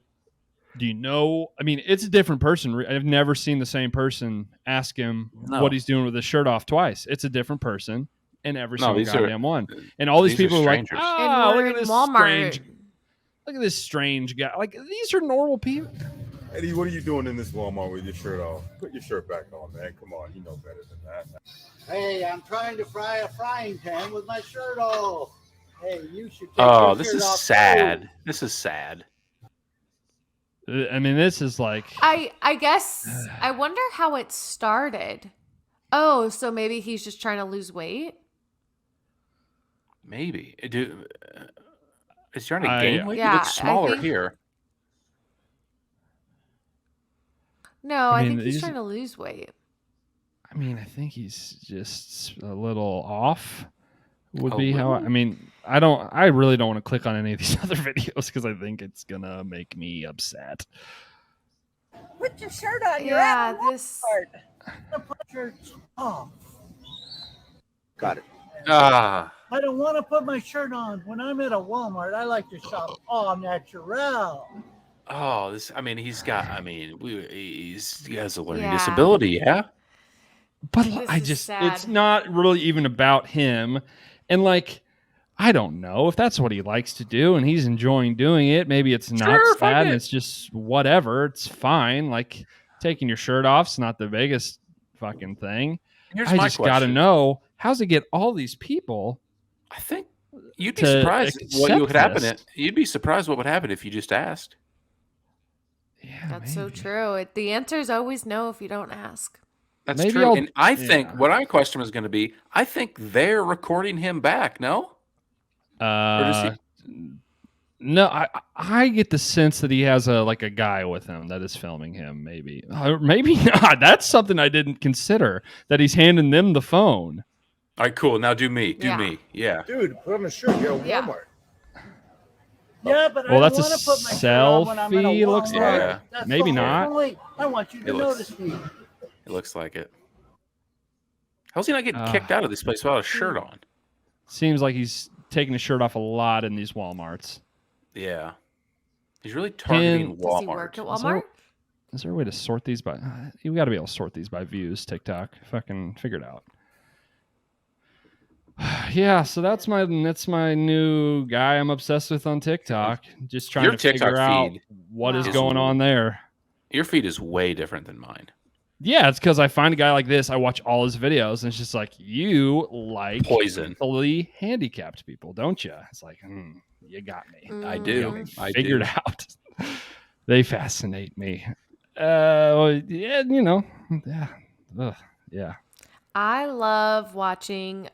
S3: Do you know? I mean, it's a different person. I've never seen the same person ask him what he's doing with his shirt off twice. It's a different person in every single goddamn one. And all these people are like, "Oh, look at this Walmart. Look at this strange guy." Like, these are normal people.
S7: Eddie, what are you doing in this Walmart with your shirt off? Put your shirt back on, man. Come on, you know better than that.
S5: Hey, I'm trying to fry a frying pan with my shirt off. Hey, you should take
S1: Oh,
S5: your
S1: this
S5: shirt
S1: is
S5: off
S1: sad.
S5: too.
S1: This is sad.
S3: I mean, this is like...
S2: I guess, I wonder how it started. Oh, so maybe he's just trying to lose weight?
S1: Maybe. Is trying to gain weight?
S2: Yeah,
S1: He looks smaller here.
S2: No, I think he's trying to lose weight.
S3: I mean, I think he's just a little off. Would be how I mean, I really don't want to click on any of these other videos because I think it's gonna make me upset.
S4: Put your shirt on. You're at
S2: this.
S5: Put your shirt off.
S7: Got it.
S5: I don't want to put my shirt on. When I'm at a Walmart, I like to shop au natural.
S1: Oh, this. I mean, he's got. I mean, he has a learning disability. Yeah.
S3: But it's not really even about him. And like, I don't know if that's what he likes to do and he's enjoying doing it. Maybe it's not sad and it's just whatever. It's fine. Like, taking your shirt off's not the biggest fucking thing. I just got to know, how's it get all these people?
S1: I think you'd be surprised what would happen. You'd be surprised what would happen if you just asked.
S3: Yeah,
S2: that's so true. The answer is always no if you don't ask.
S1: That's true. And I think what my question was going to be, I think they're recording him back, no?
S3: No, I get the sense that he has a guy with him that is filming him, maybe. Maybe not. That's something I didn't consider, that he's handing them the phone.
S1: All right, cool. Now do me. Do me. Yeah.
S7: Dude, put on a shirt. You're at Walmart.
S5: Yeah, but
S3: well,
S5: I
S3: that's a
S5: want to put my shirt on when I'm at a
S3: selfie. Looks
S5: Walmart.
S3: like maybe not.
S5: I want you to notice me.
S1: It looks like it. How's he not getting kicked out of this place without a shirt on?
S3: Seems like he's taking his shirt off a lot in these Walmarts.
S1: Yeah. He's really targeting Walmart.
S2: Does he work at Walmart?
S3: Is there a way to sort these by... you got to be able to sort these by views, TikTok. Fucking figure it out. Yeah, so that's my new guy I'm obsessed with on TikTok. Just trying to figure out what is going on there.
S1: Your feed is way different than mine.
S3: Yeah, it's because I find a guy like this, I watch all his videos, and it's just like, you like
S1: poison,
S3: mentally handicapped people, don't you? It's like, you got me.
S1: I do.
S3: I figured out. They fascinate me. Yeah, you know, yeah, yeah.
S2: I love watching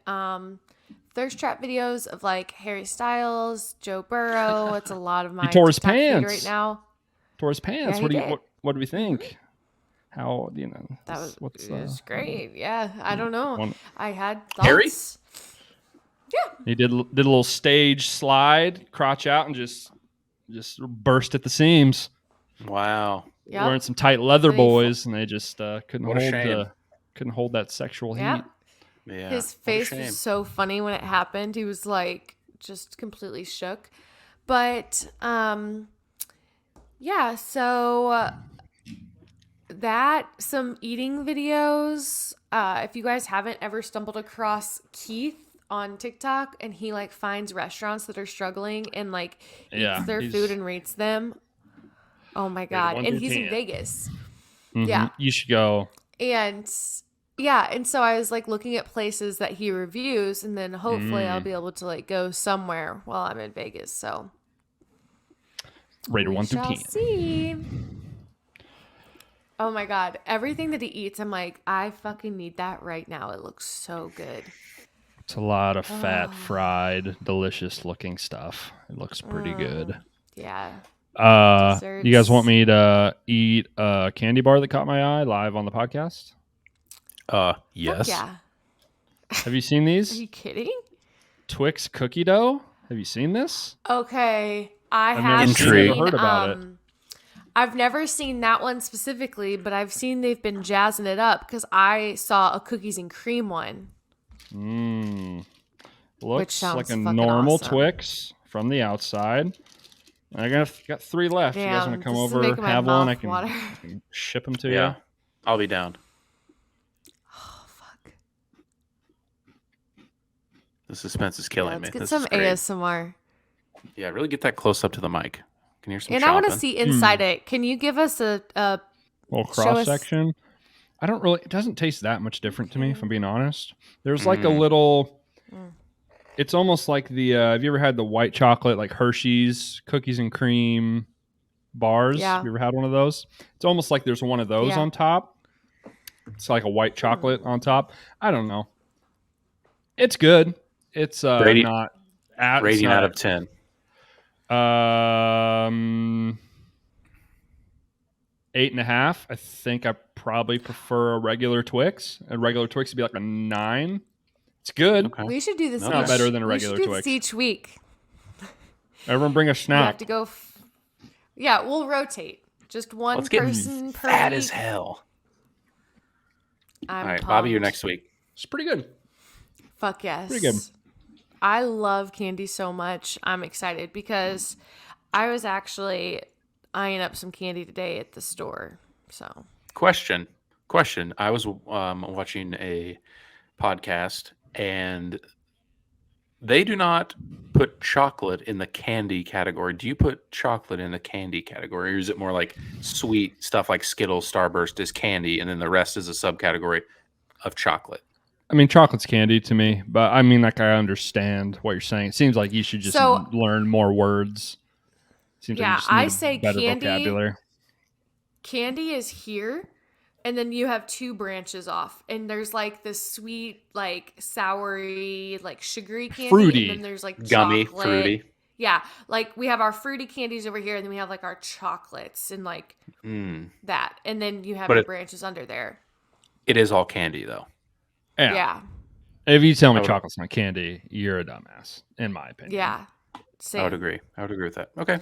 S2: thirst trap videos of like Harry Styles, Joe Burrow. It's a lot of my
S3: he tore his
S2: TikTok feed
S3: pants
S2: right now.
S3: Tore his pants.
S2: Yeah,
S3: what do we think? How
S2: that was great. Yeah, I don't know. I had thoughts.
S1: Harry?
S3: Yeah, he did a little stage slide, crotch out, and just burst at the seams.
S1: Wow.
S2: Yep.
S3: Wearing some tight leather boys, and they just couldn't hold that sexual heat.
S1: Yeah.
S2: His face was so funny when it happened. He was like just completely shook. But yeah, so some eating videos. If you guys haven't ever stumbled across Keith on TikTok, and he like finds restaurants that are struggling and like eats their food and rates them. Oh my God. And he's in Vegas.
S3: Mm-hmm.
S2: Yeah.
S3: You should go.
S2: And yeah. And so I was like looking at places that he reviews, and then hopefully I'll be able to like go somewhere while I'm in Vegas. So
S3: Rated 1 through 10.
S2: See. Oh my God. Everything that he eats, I'm like, I fucking need that right now. It looks so good.
S3: It's a lot of fat, fried, delicious looking stuff. It looks pretty good.
S2: Yeah.
S3: You guys want me to eat a candy bar that caught my eye live on the podcast?
S1: Yes.
S2: Fuck yeah.
S3: Have you seen these?
S2: Are you kidding?
S3: Twix cookie dough. Have you seen this?
S2: Okay. I
S3: I've
S2: have
S3: never heard about it.
S2: I've never seen that one specifically, but I've seen they've been jazzing it up because I saw a cookies and cream one.
S3: Looks like a normal
S2: awesome.
S3: Twix from the outside. I got 3 left.
S2: Damn,
S3: you guys want to come
S2: this is
S3: over,
S2: making my
S3: have one?
S2: mouth
S3: I can
S2: water.
S3: ship them to
S1: Yeah.
S3: you.
S1: I'll be down.
S2: Oh, fuck.
S1: The suspense is killing me.
S2: Let's get
S1: This
S2: some
S1: is great.
S2: ASMR.
S1: Yeah, really get that close up to the mic. Can you hear some
S2: And
S1: chopping?
S2: I want to see inside it. Can you give us a
S3: Little
S2: show
S3: cross
S2: us-
S3: section. I don't really. It doesn't taste that much different to me, if I'm being honest. There's like a little. It's almost like the. Have you ever had the white chocolate, like Hershey's cookies and cream bars?
S2: Yeah.
S3: Have you ever had one of those? It's almost like there's one of those on top. It's like a white chocolate on top. I don't know. It's good. It's
S1: Rating
S3: not
S1: out of 10.
S3: 8.5. I think I probably prefer a regular Twix. A regular Twix would be like a 9. It's good.
S1: Okay.
S2: We should do this.
S3: Not better than a regular
S2: we should do
S3: Twix.
S2: this each week.
S3: Everyone bring a
S2: We
S3: snack.
S2: have to go. Yeah, we'll rotate. Just one
S1: Let's get
S2: person per
S1: fat
S2: week.
S1: as hell.
S2: I'm
S1: All right,
S2: pumped.
S1: Bobby, you're next week.
S3: It's pretty good.
S2: Fuck yes.
S3: Pretty good.
S2: I love candy so much. I'm excited because I was actually eyeing up some candy today at the store. So
S1: Question. I was watching a podcast, and they do not put chocolate in the candy category. Do you put chocolate in the candy category, or is it more like sweet stuff like Skittles, Starburst is candy, and then the rest is a subcategory of chocolate?
S3: I mean, chocolate's candy to me, but I mean, like, I understand what you're saying. It seems like you should just learn more words. Seems like you just need
S2: I say
S3: better vocabulary.
S2: Candy is here, and then you have 2 branches off, and there's like this sweet, like soury, like sugary candy,
S3: Fruity.
S2: and then there's like
S1: Gummy,
S2: chocolate.
S1: fruity.
S2: Yeah, like we have our fruity candies over here, and then we have like our chocolates and like that, and then you have the branches under there.
S1: It is all candy, though.
S2: Yeah.
S3: If you tell me chocolate's not candy, you're a dumbass, in my opinion.
S2: Yeah. Same.
S1: I would agree with that. Okay,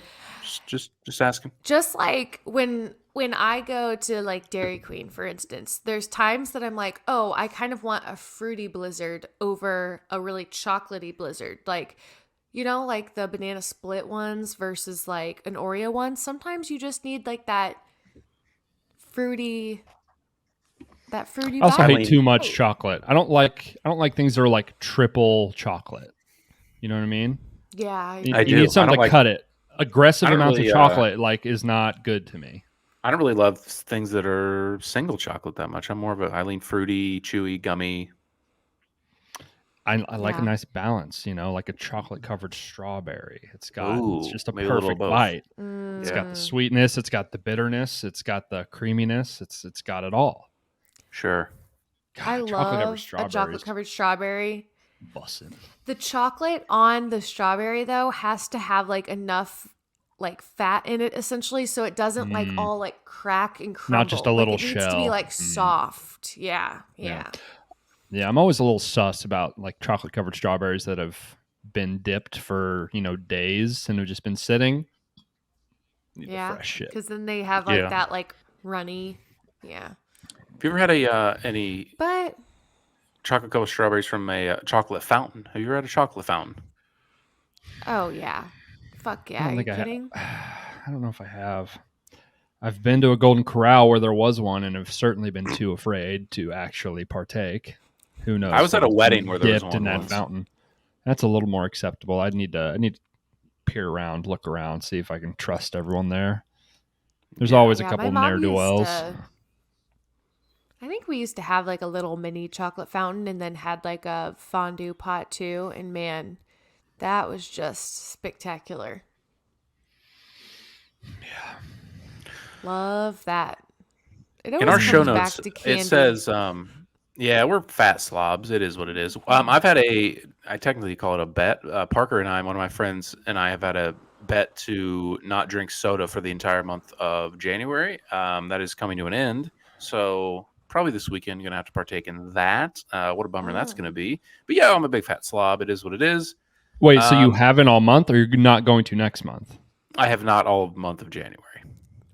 S1: just asking.
S2: Just like when I go to like Dairy Queen, for instance, there's times that I'm like, oh, I kind of want a fruity blizzard over a really chocolatey blizzard. Like, you know, like the banana split ones versus like an Oreo one. Sometimes you just need like that fruity. I
S3: also hate too much chocolate. I don't like things that are like triple chocolate. You know what I mean?
S2: Yeah,
S3: you need something to cut it. Aggressive amounts of chocolate is not good to me.
S1: I don't really love things that are single chocolate that much. I'm more of I lean fruity, chewy, gummy.
S3: I like a nice balance, like a chocolate covered strawberry. It's just a perfect bite. It's got the sweetness, it's got the bitterness, it's got the creaminess, it's got it all.
S1: Sure.
S2: God, I love a chocolate covered strawberry.
S3: Bussin'.
S2: The chocolate on the strawberry though has to have like enough like fat in it essentially, so it doesn't like all like crack and crumble.
S3: Not just a little shell.
S2: It needs to be like soft. Yeah.
S3: Yeah, I'm always a little sus about like chocolate covered strawberries that have been dipped for days and have just been sitting. Need the fresh shit.
S2: Because then they have like that like runny. Yeah.
S1: Have you ever had any chocolate covered strawberries from a chocolate fountain? Have you ever had a chocolate fountain?
S2: Oh yeah, fuck yeah! Are you kidding?
S3: I don't know if I have. I've been to a Golden Corral where there was one, and have certainly been too afraid to actually partake. Who knows?
S1: I was at a wedding where there was
S3: dipped in that fountain. That's a little more acceptable. I need to peer around, look around, see if I can trust everyone there. There's always a couple ne'er-do-wells.
S2: I think we used to have like a little mini chocolate fountain and then had like a fondue pot too. And man, that was just spectacular.
S3: Yeah.
S2: Love that. It
S1: In our
S2: always
S1: show
S2: comes
S1: notes,
S2: back to
S1: it
S2: candy.
S1: says, yeah, we're fat slobs. It is what it is. I technically call it a bet. Parker and I, one of my friends and I have had a bet to not drink soda for the entire month of January. That is coming to an end. So probably this weekend, going to have to partake in that. What a bummer that's going to be. But yeah, I'm a big fat slob. It is what it is.
S3: Wait, so you haven't all month, or you're not going to next month?
S1: I have not all month of January.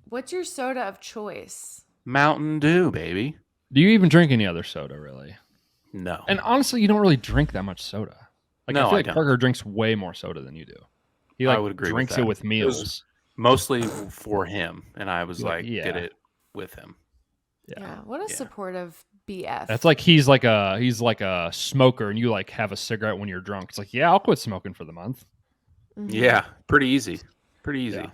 S2: What's your soda of choice?
S1: Mountain Dew, baby.
S3: Do you even drink any other soda, really?
S1: No.
S3: And honestly, you don't really drink that much soda. Like,
S1: No,
S3: I feel
S1: I
S3: like
S1: don't.
S3: Parker drinks way more soda than you do. He
S1: I would agree with
S3: drinks
S1: that.
S3: it with meals.
S1: Mostly for him, and I was like,
S3: yeah.
S1: did it with him.
S2: Yeah. What a supportive BF.
S3: That's like he's like a smoker, and you like have a cigarette when you're drunk. It's like, yeah, I'll quit smoking for the month.
S2: Mm-hmm.
S1: Yeah, pretty easy. Pretty easy.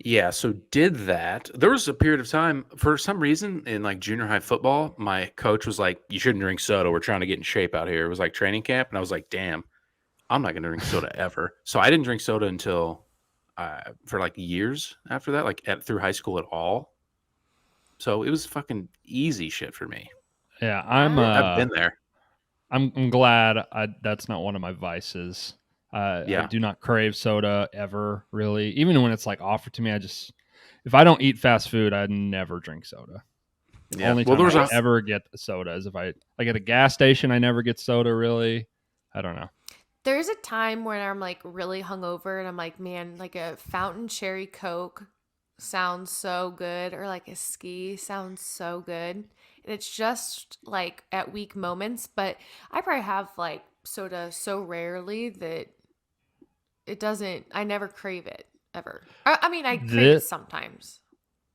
S1: Yeah, so did that. There was a period of time, for some reason, in like junior high football, my coach was like, you shouldn't drink soda. We're trying to get in shape out here. It was like training camp. And I was like, damn, I'm not going to drink soda ever. So I didn't drink soda until for like years after that, like through high school at all. So it was fucking easy shit for me.
S3: Yeah,
S1: I've been there.
S3: I'm glad that's not one of my vices. I do not crave soda ever, really. Even when it's like offered to me, if I don't eat fast food, I never drink soda. The only time I ever get soda is if I like at a gas station. I never get soda, really. I don't know.
S2: There's a time when I'm like really hungover and I'm like, man, like a fountain cherry Coke sounds so good, or like a ski sounds so good. And it's just like at weak moments, but I probably have like soda so rarely that I never crave it ever. I mean, I crave it sometimes.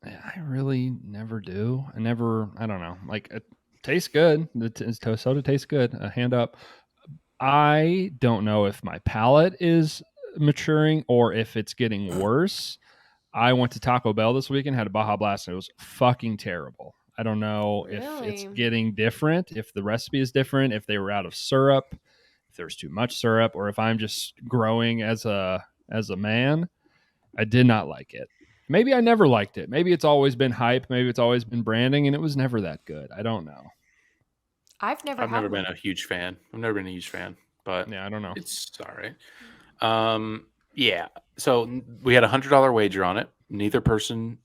S3: I really never do. I don't know. Like, it tastes good. Soda tastes good. Hand up. I don't know if my palate is maturing or if it's getting worse. I went to Taco Bell this weekend, had a Baja Blast, and it was fucking terrible. I don't know if it's getting different, if the recipe is different, if they were out of syrup, if there's too much syrup, or if I'm just growing as a man. I did not like it. Maybe I never liked it. Maybe it's always been hype. Maybe it's always been branding, and it was never that good. I don't know.
S2: I've never
S1: been a huge fan. But
S3: yeah, I don't know.
S1: It's all right. Yeah. So we had $100 wager on it. Neither person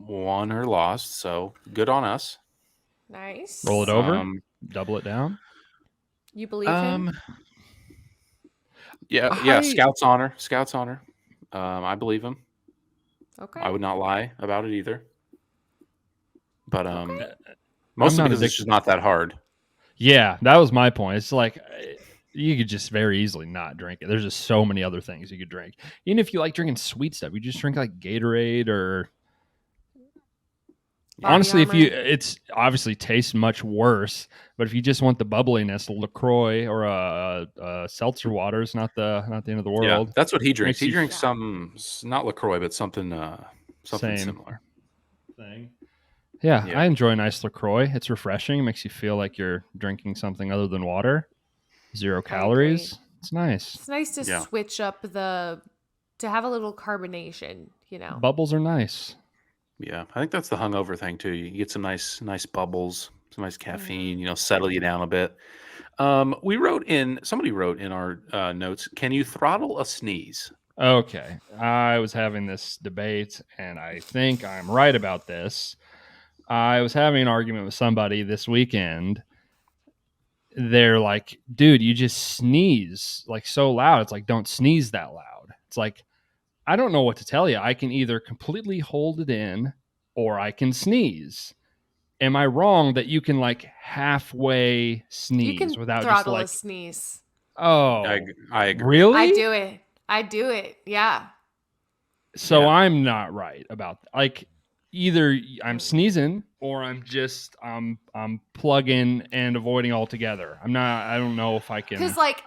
S1: won or lost. So good on us.
S2: Nice.
S3: Roll it over. Double it down.
S2: You believe him?
S1: Yeah. Scout's honor. I believe him.
S2: Okay.
S1: I would not lie about it either. But mostly because it's just not that hard.
S3: Yeah, that was my point. It's like you could just very easily not drink it. There's just so many other things you could drink. Even if you like drinking sweet stuff, you just drink like Gatorade or honestly, it's obviously tastes much worse. But if you just want the bubbliness, LaCroix or a seltzer water is not the end of the world.
S1: Yeah, that's what he drinks. He drinks some, not LaCroix, but something similar.
S3: Thing. Yeah, I enjoy nice LaCroix. It's refreshing. It makes you feel like you're drinking something other than water. 0 calories. It's nice.
S2: It's nice to switch up to have a little carbonation, you know.
S3: Bubbles are nice.
S1: Yeah, I think that's the hungover thing too. You get some nice bubbles, some nice caffeine, settle you down a bit. Somebody wrote in our notes, can you throttle a sneeze?
S3: Okay. I was having this debate and I think I'm right about this. I was having an argument with somebody this weekend. They're like, dude, you just sneeze like so loud. It's like, don't sneeze that loud. It's like, I don't know what to tell you. I can either completely hold it in or I can sneeze. Am I wrong that you can like halfway sneeze without
S2: throttle
S3: just like
S2: a sneeze?
S3: Oh,
S1: I agree.
S3: Really?
S2: I do it. Yeah.
S3: So I'm not right about like either I'm sneezing or I'm plugging and avoiding altogether. I don't know if I can.
S2: Because like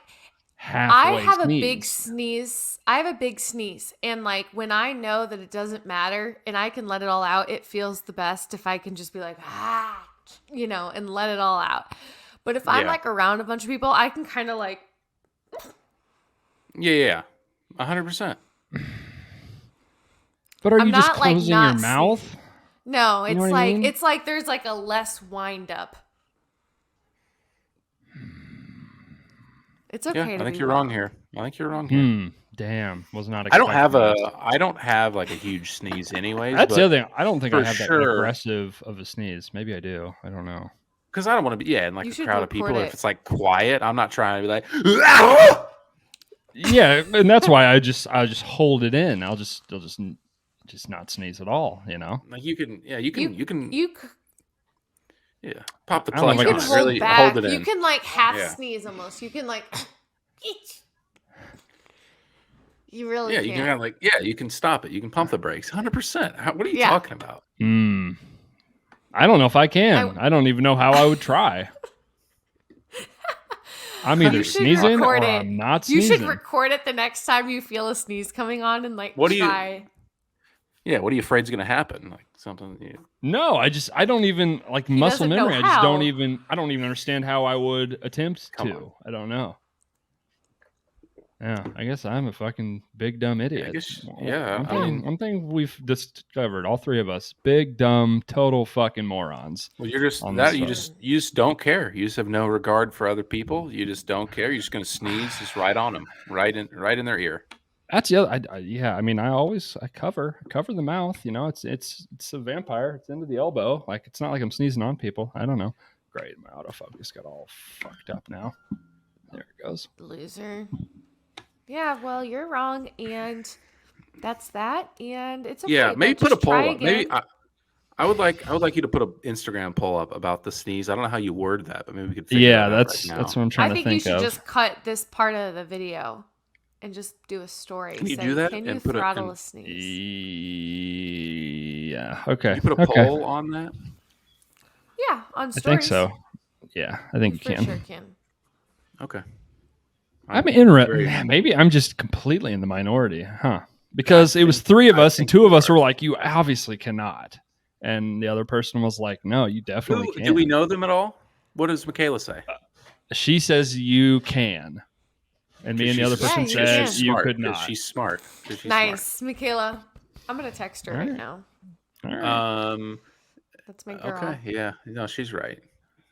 S2: I have a big sneeze. And like when I know that it doesn't matter and I can let it all out, it feels the best if I can just be like, and let it all out. But if I'm like around a bunch of people, I can kind of like.
S1: Yeah. 100%.
S3: But are
S2: I'm
S3: you just
S2: not, like,
S3: closing
S2: not
S3: your mouth?
S2: sneezing. No, it's
S3: You know what I
S2: like
S3: mean?
S2: it's like there's like a less wind up. It's okay
S1: I
S2: to
S1: think
S2: be
S1: you're wrong here. I think you're wrong here.
S3: Damn, was not
S1: I don't
S3: expecting
S1: have
S3: this.
S1: I don't have like a huge sneeze anyways,
S3: That's the
S1: but
S3: other thing. I don't think I
S1: for
S3: have that
S1: sure,
S3: aggressive of a sneeze. Maybe I do. I don't know.
S1: because I don't want to be in like
S2: You
S1: a
S2: should
S1: crowd of
S2: record
S1: people.
S2: it.
S1: If it's like quiet, I'm not trying to be like.
S3: Yeah, and that's why I just hold it in. I'll just not sneeze at all. You know.
S1: Like you can, you can,
S2: You
S1: pop the
S3: I don't know
S1: plug
S3: if I
S2: can
S1: on it.
S2: hold
S1: Really
S2: back.
S1: hold it
S2: You
S1: in.
S2: can like half
S1: Yeah.
S2: sneeze almost. You can like. You really
S1: Yeah,
S2: can.
S1: you can have like you can stop it. You can pump the brakes. 100%. What are you
S2: Yeah.
S1: talking about?
S3: I don't know if I can. I don't even know how I would try. I'm either sneezing or I'm not sneezing.
S2: You should record it the next time you feel a sneeze coming on and like try.
S1: What are you afraid's going to happen? Like something.
S3: No, I don't even like muscle
S2: doesn't know
S3: memory. I just
S2: how.
S3: don't even understand how I would attempt
S1: Come
S3: to.
S1: on.
S3: I don't know. Yeah, I guess I'm a fucking big dumb idiot.
S1: I guess,
S3: One thing we've discovered, all three of us, big dumb, total fucking morons.
S1: Well, you're just that you just don't care. You just have no regard for other people. You just don't care. You're just going to sneeze just right on them, right in their ear.
S3: That's the other. I mean, I cover the mouth. You know, it's a vampire. It's into the elbow. Like it's not like I'm sneezing on people. I don't know. Great, my autofocus got all fucked up now. There it goes.
S2: Loser. Yeah, well, you're wrong, and that's that, and it's okay.
S1: Yeah, maybe put a poll up.
S2: Again.
S1: Maybe I would like you to put an Instagram poll up about the sneeze. I don't know how you word that, but maybe we could figure that out
S3: that's
S1: right now.
S3: that's what I'm trying to think of.
S2: I think you should just cut this part of the video and just do a story.
S1: Can you do that?
S2: Can you
S1: And put
S2: throttle a sneeze?
S3: Yeah. Okay.
S1: Can you put a poll on that?
S2: Yeah, on stories.
S3: I think so. Yeah, I think you can.
S2: Sure can.
S1: Okay.
S3: I'm interested. Maybe I'm just completely in the minority, huh? Because it was three of us, and two of us were like, "You obviously cannot," and the other person was like, "No, you definitely can."
S1: Do we know them at all? What does Michaela say?
S3: She says you can, and me and the other person said you could not.
S1: She's smart.
S2: Nice, Michaela. I'm gonna text her right now.
S3: All right.
S2: That's my girl.
S1: Okay. Yeah. No, she's right.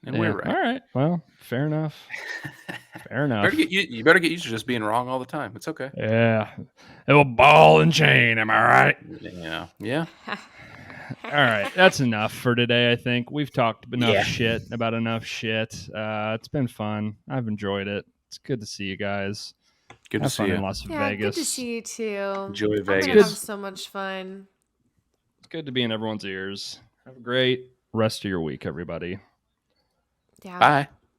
S1: And we're right.
S3: All right. Well, fair enough. Fair enough.
S1: You better get used to just being wrong all the time. It's okay.
S3: Yeah. It will ball and chain. Am I right?
S1: Yeah. Yeah.
S3: All right. That's enough for today, I think. We've talked enough shit about enough shit. It's been fun. I've enjoyed it. It's good to see you guys.
S1: Good to see you
S3: in Las Vegas.
S2: Good to see you too.
S1: Enjoy Vegas.
S2: I'm gonna have so much fun.
S3: It's good to be in everyone's ears. Have a great rest of your week, everybody.
S2: Yeah.
S1: Bye.